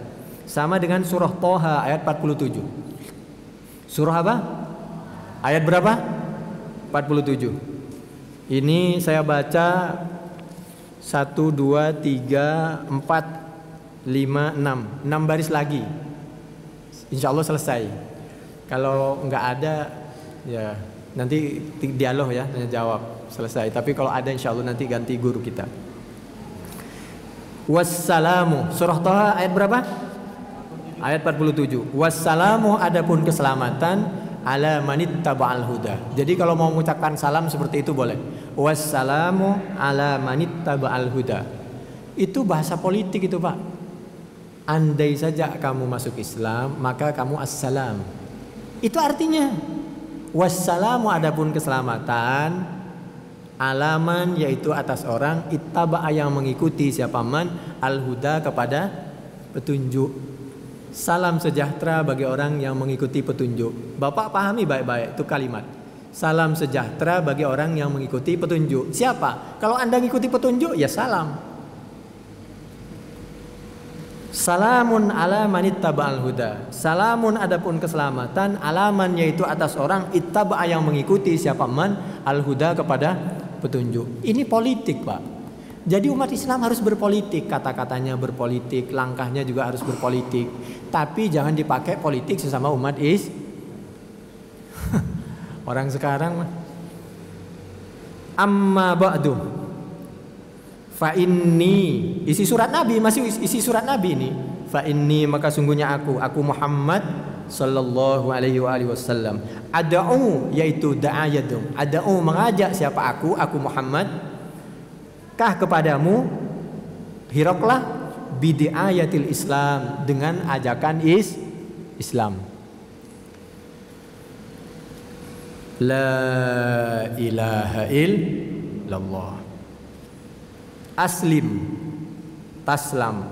Sama dengan surah Thaha ayat 47. Surah apa? Ayat berapa? 47. Ini saya baca 1 2 3 4 5 6 6 baris lagi. Insya Allah selesai. Kalau nggak ada ya nanti dialog ya, tanya jawab selesai. Tapi kalau ada insya Allah nanti ganti guru kita. Wassalamu, surah Thaha ayat berapa? Ayat 47. Wassalamu, adapun keselamatan, ala manittaba'al huda. Jadi kalau mau mengucapkan salam seperti itu boleh. Wassalamu ala manittaba'al huda. Itu bahasa politik itu, Pak. Andai saja kamu masuk Islam, maka kamu assalam. Itu artinya wassalamu, adapun keselamatan, alaman yaitu atas orang, ittaba'a yang mengikuti siapa man, al-huda kepada petunjuk. Salam sejahtera bagi orang yang mengikuti petunjuk. Bapak pahami baik-baik itu kalimat. Salam sejahtera bagi orang yang mengikuti petunjuk. Siapa? Kalau Anda mengikuti petunjuk ya salam. Salamun ala manittaba'al huda. Salamun adapun keselamatan, alaman yaitu atas orang, ittaba'a yang mengikuti siapa man, al-huda kepada petunjuk. Ini politik, Pak. Jadi umat Islam harus berpolitik, kata-katanya berpolitik, langkahnya juga harus berpolitik. Tapi jangan dipakai politik sesama umat orang sekarang amma ba'du fa inni, isi surat Nabi, masih isi surat Nabi ini. Fa inni, maka sungguhnya aku Muhammad sallallahu alaihi wasallam, ad'u yaitu da'ayadum, ad'u mengajak siapa aku Muhammad kah kepadamu, Hiroklah bidiayatil Islam, dengan ajakan Islam. La ilaha illallah. Aslim, taslam.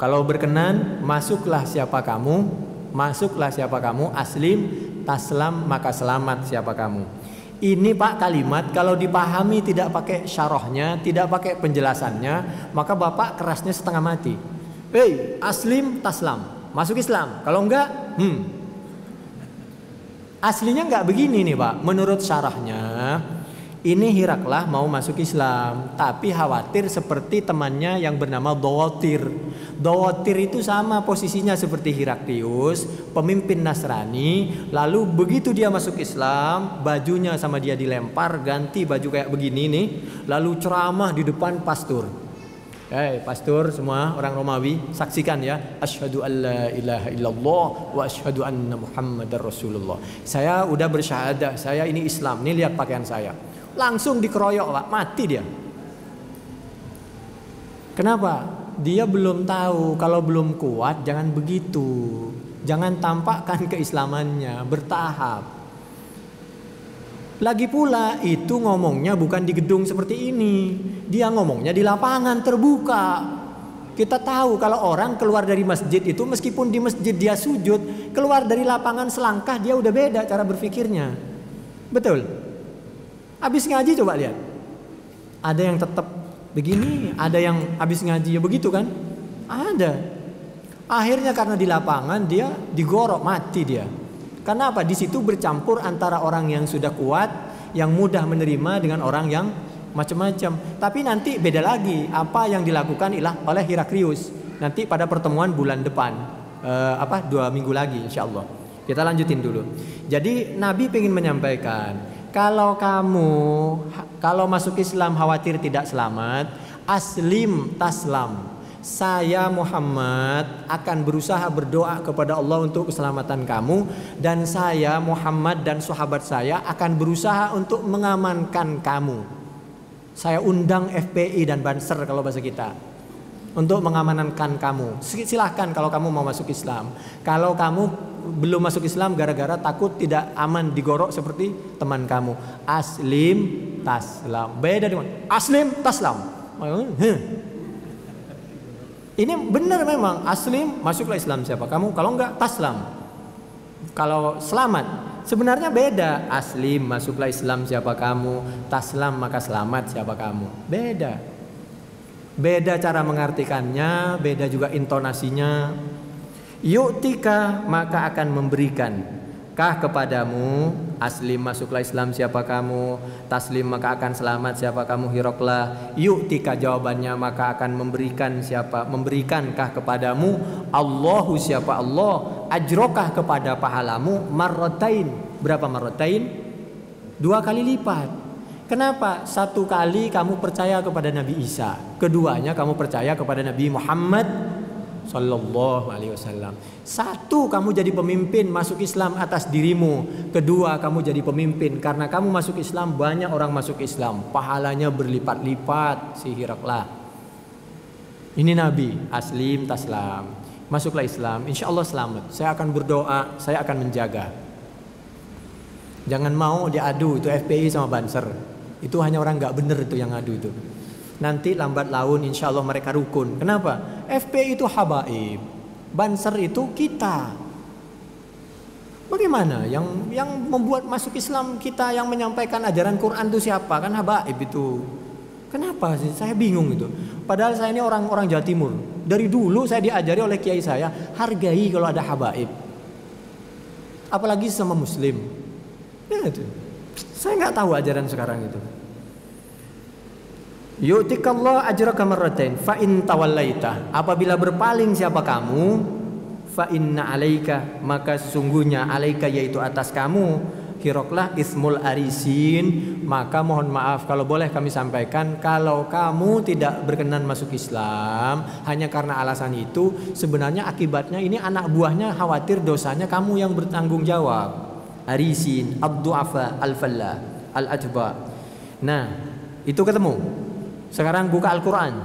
Kalau berkenan, masuklah siapa kamu, aslim, taslam, maka selamat siapa kamu. Ini Pak kalimat kalau dipahami tidak pakai syarahnya, tidak pakai penjelasannya, maka Bapak kerasnya setengah mati. Hei, aslim, taslam, masuk Islam. Kalau enggak, aslinya enggak begini nih Pak. Menurut syarahnya, ini Hiraklah mau masuk Islam, tapi khawatir seperti temannya yang bernama Dawatir. Dawatir itu sama posisinya seperti Hiraklius, pemimpin Nasrani. Lalu begitu dia masuk Islam, bajunya sama dia dilempar, ganti baju kayak begini nih, lalu ceramah di depan pastor. Pastor semua orang Romawi, saksikan ya. Asyhadu alla ilaha illallah wa asyhadu anna Muhammadar Rasulullah. Saya udah bersyahadah, saya ini Islam. Nih lihat pakaian saya. Langsung dikeroyok, Pak, mati dia. Kenapa? Dia belum tahu. Kalau belum kuat jangan begitu. Jangan tampakkan keislamannya, bertahap. Lagi pula itu ngomongnya bukan di gedung seperti ini. Dia ngomongnya di lapangan terbuka. Kita tahu kalau orang keluar dari masjid itu, meskipun di masjid dia sujud, keluar dari lapangan selangkah dia udah beda cara berpikirnya. Betul? Habis ngaji coba lihat. Ada yang tetap begini, ada yang habis ngaji ya begitu kan? Ada. Akhirnya karena di lapangan dia digorok, mati dia. Karena apa? Di situ bercampur antara orang yang sudah kuat, yang mudah menerima dengan orang yang macam-macam. Tapi nanti beda lagi apa yang dilakukan oleh Hiraklius. Nanti pada pertemuan bulan depan, 2 minggu lagi insya Allah. Kita lanjutin dulu. Jadi Nabi ingin menyampaikan, kalau masuk Islam khawatir tidak selamat, aslim taslam. Saya Muhammad akan berusaha berdoa kepada Allah untuk keselamatan kamu, dan saya Muhammad dan sahabat saya akan berusaha untuk mengamankan kamu. Saya undang FPI dan Banser kalau bahasa kita untuk mengamankan kamu. Silahkan kalau kamu mau masuk Islam. Kalau kamu belum masuk Islam gara-gara takut tidak aman digorok seperti teman kamu, aslim taslam. Beda dengan aslim taslam. Ini benar memang, aslim masuklah Islam siapa kamu, kalau enggak taslam. Kalau selamat Sebenarnya beda. Aslim, masuklah Islam siapa kamu. Taslam, maka selamat siapa kamu. Beda. Beda cara mengartikannya, beda juga intonasinya. Yu'tika, maka akan memberikan kah kepadamu. Aslim, masuklah Islam siapa kamu. Taslim, maka akan selamat siapa kamu. Hiroklah. Yu'tika, jawabannya maka akan memberikan siapa. Memberikankah kepadamu. Allahu, siapa Allah. Ajrokah, kepada pahalamu. Marrotain, berapa marrotain? 2 kali lipat. Kenapa? 1 kali kamu percaya kepada Nabi Isa, keduanya kamu percaya kepada Nabi Muhammad Sallallahu Alaihi Wasallam. 1, kamu jadi pemimpin masuk Islam atas dirimu. 2, kamu jadi pemimpin karena kamu masuk Islam, banyak orang masuk Islam, pahalanya berlipat-lipat. Sihiroklah. Ini Nabi. Aslim, taslam, masuklah Islam, insya Allah selamat. Saya akan berdoa, saya akan menjaga. Jangan mau diadu itu FPI sama Banser. Itu hanya orang nggak bener itu yang ngadu itu. Nanti lambat laun insya Allah mereka rukun. Kenapa? FPI itu habaib, Banser itu kita. Bagaimana? Yang membuat masuk Islam kita, yang menyampaikan ajaran Quran itu siapa? Kan habaib itu. Kenapa sih? Saya bingung itu. Padahal saya ini orang Jawa Timur. Dari dulu saya diajari oleh kiai saya, hargai kalau ada habaib. Apalagi sama Muslim. Ya itu. Saya nggak tahu ajaran sekarang itu. Yu'tikallah ajraka marratain fa in tawallaita, apabila berpaling siapa kamu, fa inna alaika, maka sesungguhnya alaika yaitu atas kamu, hiroklah ismul arisin, maka mohon maaf kalau boleh kami sampaikan, kalau kamu tidak berkenan masuk Islam hanya karena alasan itu, sebenarnya akibatnya ini anak buahnya khawatir dosanya kamu yang bertanggung jawab. Arisin, abdu'afa, al-fallah, al-ajba. Nah, itu ketemu. Sekarang buka Al-Quran.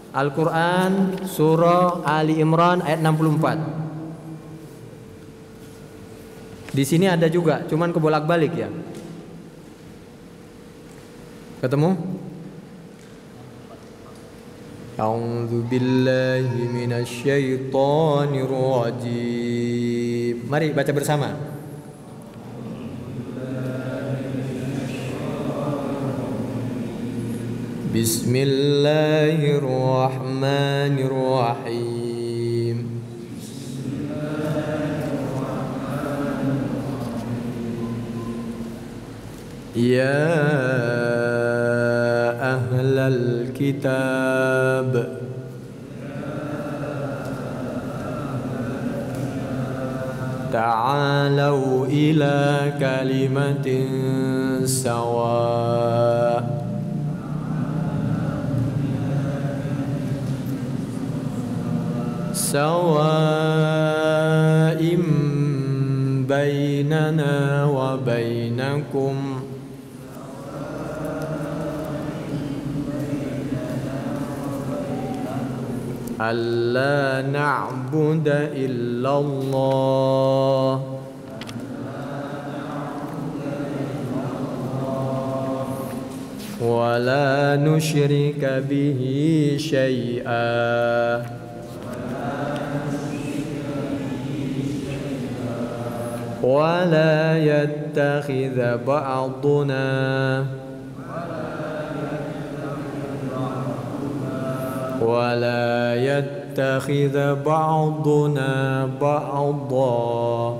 Al-Quran surah Ali Imran ayat 64. Di sini ada juga, cuman kebolak-balik ya. Ketemu? A'udzu billahi minasyaitonir rajim. Mari baca bersama. Bismillahirrahmanirrahim. Ya ahlal kitab, ta'alau ila kalimatin sawa' sawa'im bainana wa bainakum alla na'budu illallah wa la nusyrika bihi syai'a ولا يتخذ بعضنا بعضا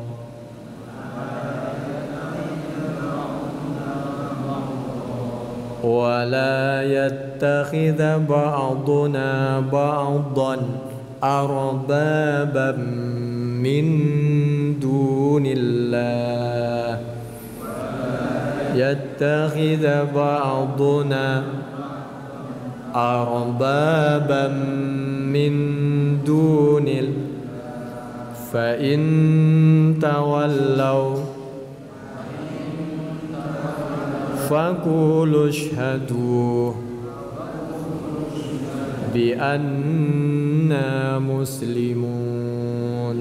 ولا يتخذ بعضنا بعضا أربابا من دون الله يتخذ بعضنا أربابا من دون الله فإن تولوا فقولوا اشهدوا بأننا مسلمون.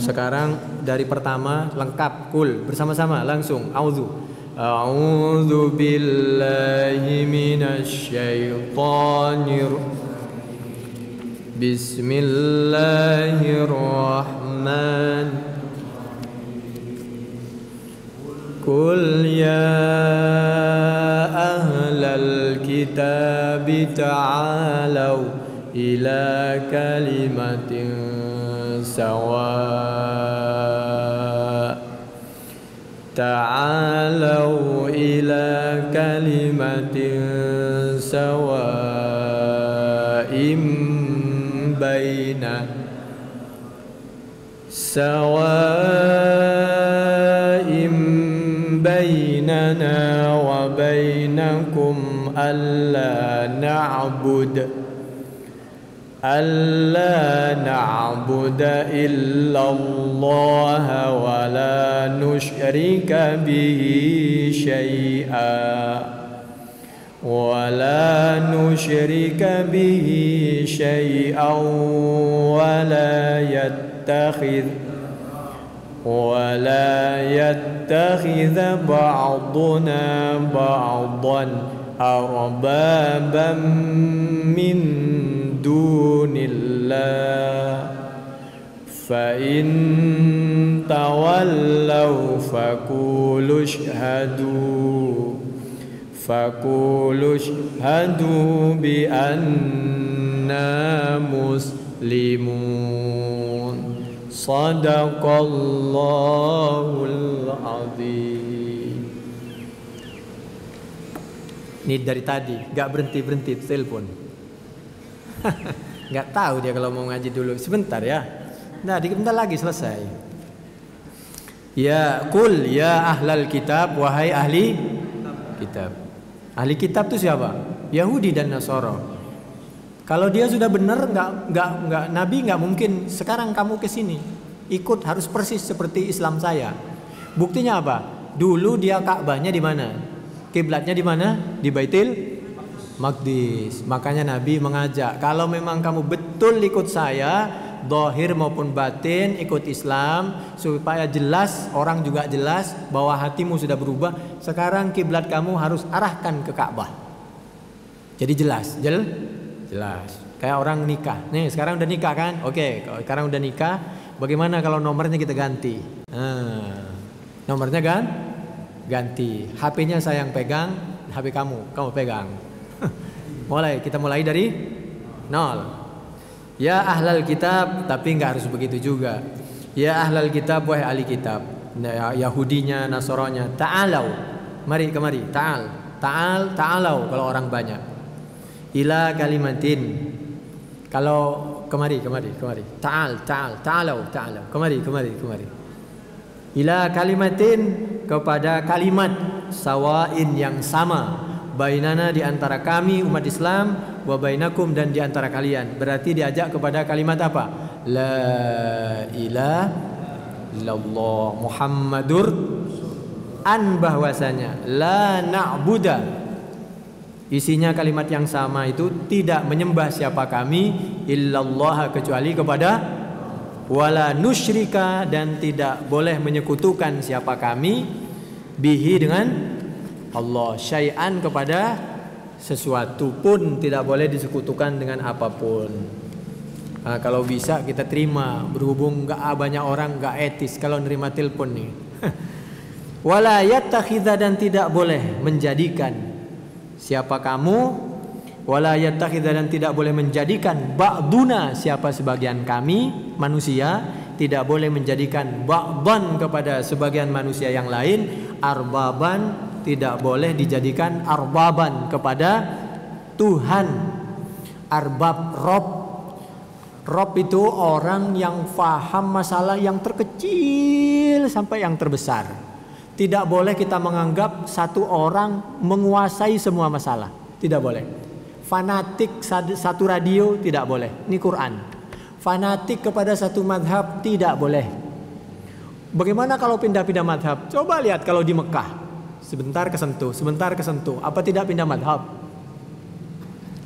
Sekarang dari pertama lengkap, kul bersama-sama langsung. A'udzu billahi minasyaitonir. Bismillahirrahmanirrahim. ya ahlal kitab ta'alau ila kalimatin sawa ta'alau ila kalimatin sawa'im bainana wa bainakum alla na'budu illa Allah wa la nusyrika bihi syai'an wa la yattakhidha ba'duna ba'dan arbaban min dunillah fa in tawallaw faqulu ashhadu bi anna muslimun. Sadaqallahul azim. Ini dari tadi gak berhenti telepon. Gak tahu dia kalau mau ngaji dulu. Sebentar ya. Nah, sebentar lagi selesai. Ya kul ya ahlal kitab, wahai ahli kitab. Ahli kitab itu siapa? Yahudi dan Nasara. Kalau dia sudah benar, nggak Nabi nggak mungkin sekarang kamu ke sini ikut, harus persis seperti Islam saya. Buktinya apa? Dulu dia Ka'bahnya di mana? Kiblatnya di mana? Di Baitul Maqdis. Makanya Nabi mengajak, kalau memang kamu betul ikut saya, zahir maupun batin, ikut Islam supaya jelas, orang juga jelas bahwa hatimu sudah berubah. Sekarang kiblat kamu harus arahkan ke Ka'bah. Jadi jelas. Kayak orang nikah. Nih, sekarang udah nikah kan? Oke, sekarang udah nikah. Bagaimana kalau nomornya kita ganti? Nomornya kan? Ganti. HP-nya saya yang pegang, HP kamu pegang. Kita mulai dari nol. Ya ahlal kitab, tapi nggak harus begitu juga. Ya ahlal kitab, wahai ahli kitab. Yahudinya, Nasranya. Ta'alau. Mari kemari. Ta'alau kalau orang banyak. Ila kalimatin. Kalau kemari. Ta'alau. Kemari. Ila kalimatin, kepada kalimat sawain yang sama. Bainana, di antara kami umat Islam, wa bainakum, dan di antara kalian. Berarti diajak kepada kalimat apa? La ilaha illallah Muhammadur, bahwasanya la na'budu, isinya kalimat yang sama itu, tidak menyembah siapa kami illallah, kecuali kepada, wala nusyrika, dan tidak boleh menyekutukan siapa kami bihi, dengan Allah, syai'an, kepada sesuatu pun tidak boleh disekutukan dengan apapun. Nah, kalau bisa kita terima, berhubung banyak orang gak etis kalau nerima telepon nih. Wala yattakhidha, dan tidak boleh menjadikan siapa kamu, wala yattakhidha, dan tidak boleh menjadikan ba'duna, siapa sebagian kami manusia, tidak boleh menjadikan ba'dan, kepada sebagian manusia yang lain, arbaban, tidak boleh dijadikan arbaban, kepada Tuhan. Arbab, Rob itu orang yang faham masalah yang terkecil sampai yang terbesar. Tidak boleh kita menganggap satu orang menguasai semua masalah. Tidak boleh. Fanatik satu radio tidak boleh. Ini Quran. Fanatik kepada satu madhab tidak boleh. Bagaimana kalau pindah-pindah madhab? Coba lihat kalau di Mekah. Sebentar kesentuh. Apa tidak pindah madhab?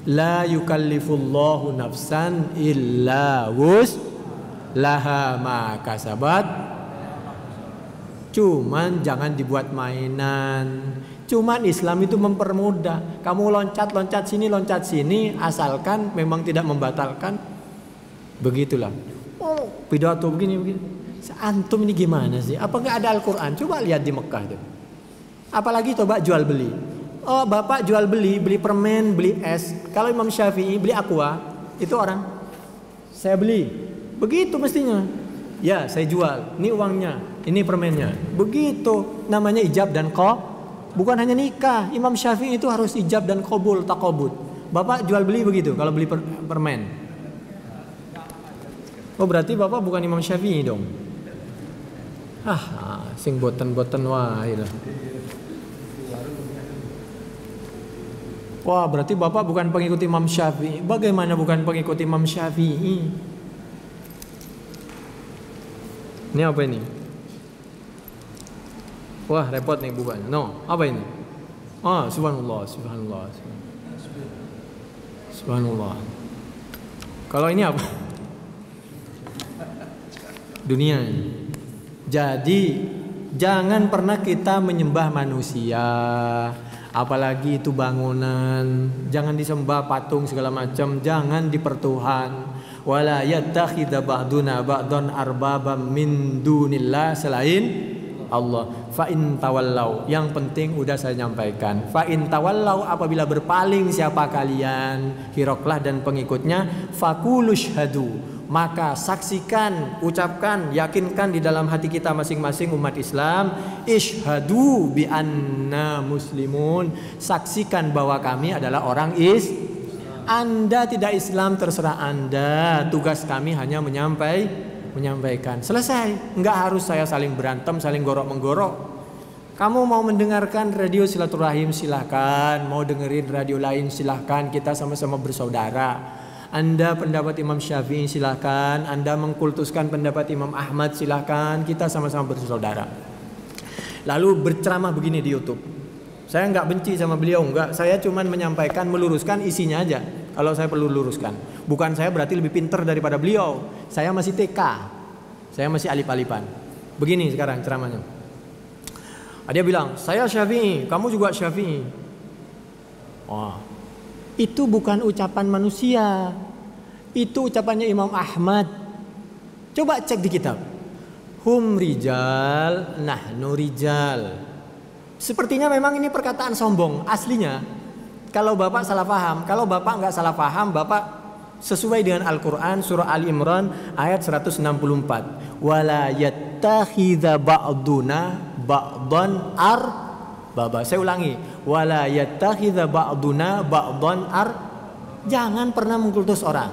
La yukallifullahu nafsan illa wus'laha ma kasabat. Cuman jangan dibuat mainan. Cuman Islam itu mempermudah. Kamu loncat sini, asalkan memang tidak membatalkan. Begitulah. Oh, pidato begini. Antum ini gimana sih? Apa nggak ada Al-Quran? Coba lihat di Mekah itu. Apalagi coba jual beli. Oh, Bapak jual beli permen, beli es. Kalau Imam Syafi'i beli aqua, itu orang saya beli. Begitu mestinya. Ya, saya jual. Ini uangnya, ini permennya. Begitu namanya ijab dan bukan hanya nikah. Imam Syafi'i itu harus ijab dan qabul, taqabud. Bapak jual beli begitu kalau beli permen. Oh, berarti Bapak bukan Imam Syafi'i dong. Sing boten-boten wae lah. Wah, berarti Bapak bukan pengikut Imam Syafi'i. Bagaimana bukan pengikut Imam Syafi'i? Ini apa ini? Wah, repot nih bukan. No, apa ini? Subhanallah. Subhanallah. Kalau ini apa? Dunia. Jadi, jangan pernah kita menyembah manusia. Apalagi itu bangunan, jangan disembah patung segala macam, jangan dipertuhan. Wala yattakhidha ba'duna ba'dan arbabam min dunillah, selain Allah. Fa in tawallau, yang penting udah saya nyampaikan. Fa in tawallau, apabila berpaling siapa kalian, Hiroklah dan pengikutnya, faqulu syhadu, maka saksikan, ucapkan, yakinkan di dalam hati kita masing-masing umat Islam, ishhadu bi anna muslimun, saksikan bahwa kami adalah orang Anda tidak Islam terserah Anda, tugas kami hanya menyampaikan. Selesai, nggak harus saya saling berantem, saling gorok-menggorok. Kamu mau mendengarkan radio silaturahim silahkan, mau dengerin radio lain silahkan, kita sama-sama bersaudara. Anda pendapat Imam Syafi'i silahkan, Anda mengkultuskan pendapat Imam Ahmad silahkan, kita sama-sama bersaudara. Lalu berceramah begini di YouTube. Saya nggak benci sama beliau, nggak. Saya cuma menyampaikan, meluruskan isinya aja. Kalau saya perlu luruskan, bukan saya berarti lebih pintar daripada beliau. Saya masih TK, saya masih alif-alifan. Begini sekarang ceramahnya. Dia bilang, saya Syafi'i, kamu juga Syafi'i. Itu bukan ucapan manusia, itu ucapannya Imam Ahmad. Coba cek di kitab. Hum rijal, nahnu rijal. Sepertinya memang ini perkataan sombong. Aslinya, kalau Bapak salah paham, kalau Bapak nggak salah paham, Bapak sesuai dengan Al-Quran surah Al-Imran ayat 164. Wala yattakhidha ba'duna ba'dan Baba, saya ulangi, wala yattakhidha ba'duna ba'dan jangan pernah mengkultus orang.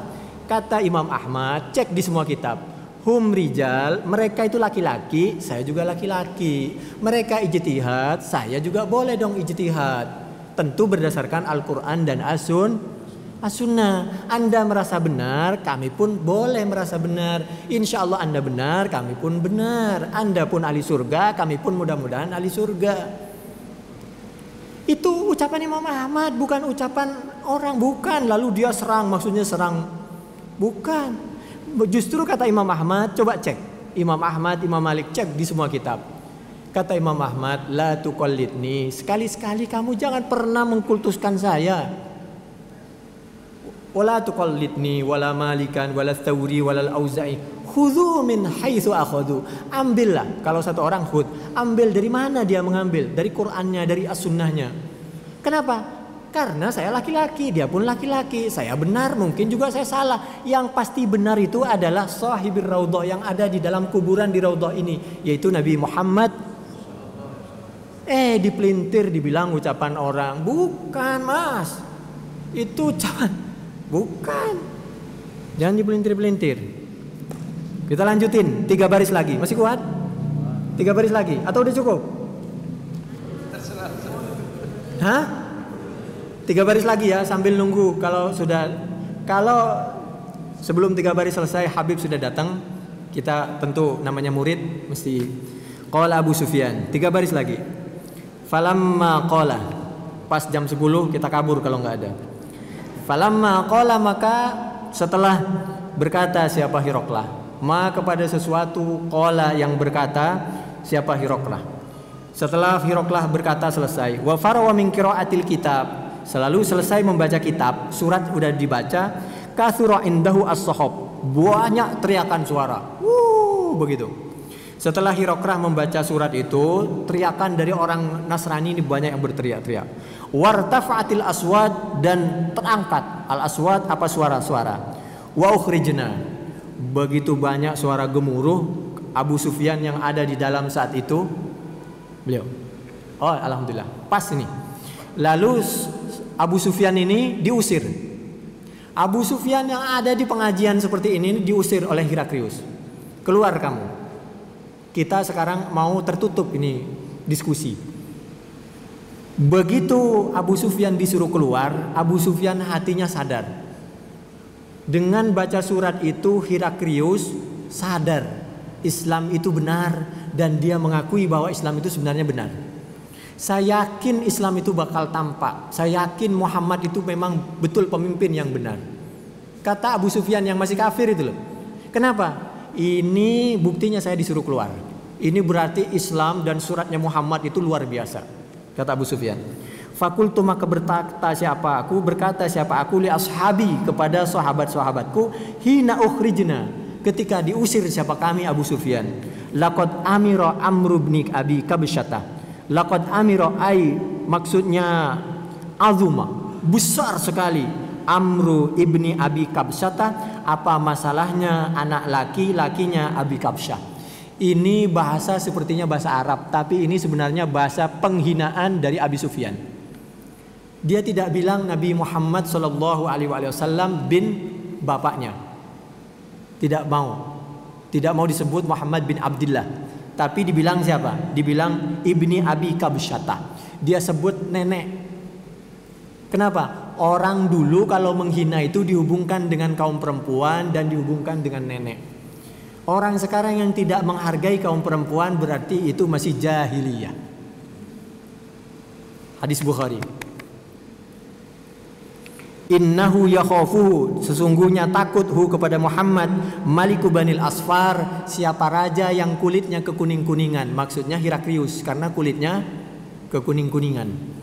Kata Imam Ahmad, cek di semua kitab. Hum rijal, mereka itu laki-laki, saya juga laki-laki. Mereka ijtihad, saya juga boleh dong ijtihad. Tentu berdasarkan Al-Quran dan As-Sunnah. Anda merasa benar, kami pun boleh merasa benar. Insya Allah Anda benar, kami pun benar. Anda pun ahli surga, kami pun mudah-mudahan ahli surga. Itu ucapan Imam Ahmad, bukan ucapan orang, bukan. Lalu dia serang, maksudnya serang, bukan. Justru kata Imam Ahmad, coba cek Imam Ahmad, Imam Malik, cek di semua kitab. Kata Imam Ahmad, la tuqallidni, sekali-sekali kamu jangan pernah mengkultuskan saya. Wala tuqallidni wala Malikan wala Tsawri wala Auza'i. Khudhu min haitsu akhadhu. Ambillah, kalau satu orang khud, ambil dari mana dia mengambil? Dari Qur'annya, dari As-Sunnahnya. Kenapa? Karena saya laki-laki, dia pun laki-laki. Saya benar, mungkin juga saya salah. Yang pasti benar itu adalah sahibir raudhah, yang ada di dalam kuburan di raudhah ini, yaitu Nabi Muhammad. Dipelintir dibilang ucapan orang. Bukan, Mas. Itu ucapan. Bukan. Jangan dipelintir-pelintir. Kita lanjutin 3 baris lagi. Masih kuat? 3 baris lagi atau udah cukup? Hah? 3 baris lagi ya, sambil nunggu. Kalau sebelum 3 baris selesai Habib sudah datang, kita tentu namanya murid mesti. Qala Abu Sufyan, 3 baris lagi. Falamma qala, pas jam 10 kita kabur kalau nggak ada. Falamma qala, maka setelah berkata siapa Hiroklah, ma kepada sesuatu qala yang berkata siapa Hiroklah. Setelah Hiroklah berkata selesai, wa farawa min qiraatil kitab, selalu selesai membaca kitab, surat udah dibaca, katsura indahu as-sahab, banyak teriakan suara. Begitu. Setelah Hirokrah membaca surat itu, teriakan dari orang Nasrani ini banyak yang berteriak-teriak. Wartafa'atil aswad, dan terangkat al aswad apa suara-suara. Wa ukhrijna, begitu banyak suara gemuruh. Abu Sufyan yang ada di dalam saat itu, beliau, oh alhamdulillah, pas ini. Lalu Abu Sufyan ini diusir. Abu Sufyan yang ada di pengajian seperti ini diusir oleh Heraklius. Keluar kamu. Kita sekarang mau tertutup ini diskusi. Begitu Abu Sufyan disuruh keluar, Abu Sufyan hatinya sadar. Dengan baca surat itu Heraklius sadar Islam itu benar dan dia mengakui bahwa Islam itu sebenarnya benar. Saya yakin Islam itu bakal tampak. Saya yakin Muhammad itu memang betul pemimpin yang benar. Kata Abu Sufyan yang masih kafir itu loh. Kenapa? Ini buktinya saya disuruh keluar. Ini berarti Islam dan suratnya Muhammad itu luar biasa. Kata Abu Sufyan. Fakultu, maka berkata siapa aku li ashabi, kepada sahabat-sahabatku, hina ukhrijna, ketika diusir siapa kami Abu Sufyan. Laqad amira Amru bin Abi Kabsyata. Laqad amira ai, maksudnya azuma, besar sekali. Amru ibni Abi Kabsyata, apa masalahnya anak laki-lakinya Abi Kabsyah. Ini bahasa sepertinya bahasa Arab, tapi ini sebenarnya bahasa penghinaan dari Abi Sufyan. Dia tidak bilang Nabi Muhammad SAW bin bapaknya. Tidak mau disebut Muhammad bin Abdullah. Tapi dibilang siapa? Dibilang ibni Abi Kabsyata. Dia sebut nenek. Kenapa? Orang dulu kalau menghina itu dihubungkan dengan kaum perempuan dan dihubungkan dengan nenek. Orang sekarang yang tidak menghargai kaum perempuan berarti itu masih jahiliyah. Hadis Bukhari. Innahu yakhafuhu, sesungguhnya takut kepada Muhammad Maliku Banil Asfar, siapa raja yang kulitnya kekuning-kuningan. Maksudnya Heraklius, karena kulitnya kekuning-kuningan.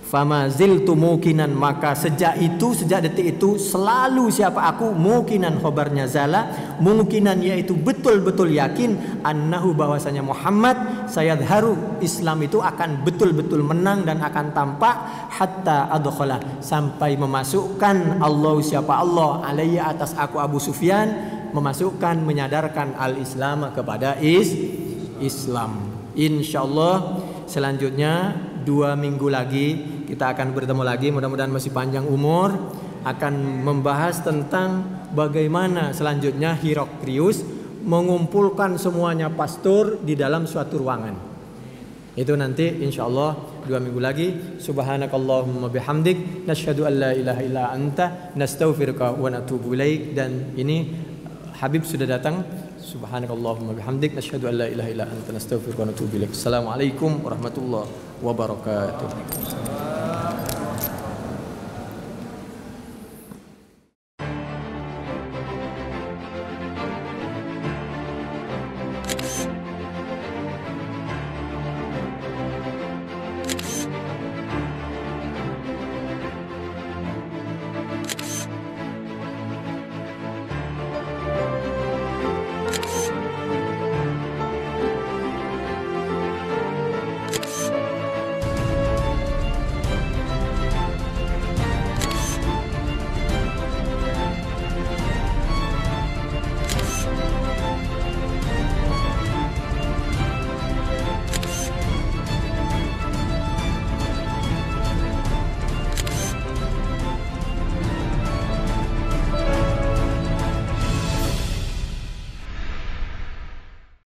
Fama ziltu mukinan, maka sejak detik itu selalu siapa aku mukinan khobarnya zala, mukinan yaitu betul-betul yakin annahu, bahwasanya Muhammad sayadharu, Islam itu akan betul-betul menang dan akan tampak, hatta adkhala, sampai memasukkan Allah, siapa Allah, alayya, atas aku Abu Sufyan, memasukkan, menyadarkan al-Islam kepada Islam. Insyaallah selanjutnya 2 minggu lagi kita akan bertemu lagi, mudah-mudahan masih panjang umur, akan membahas tentang bagaimana selanjutnya Heraklius mengumpulkan semuanya pastor di dalam suatu ruangan. Itu nanti insyaallah 2 minggu lagi. Subhanakallahumma bihamdik, nasyhadu an la ilaha illa anta, nastaghfiruka wa natubu ilaik. Dan ini Habib sudah datang. Subhanakallahumma bihamdik, nasyhadu an la ilaha illa anta, nastaghfiruka wa natubu ilaik. Assalamualaikum warahmatullahi wabarakatuh.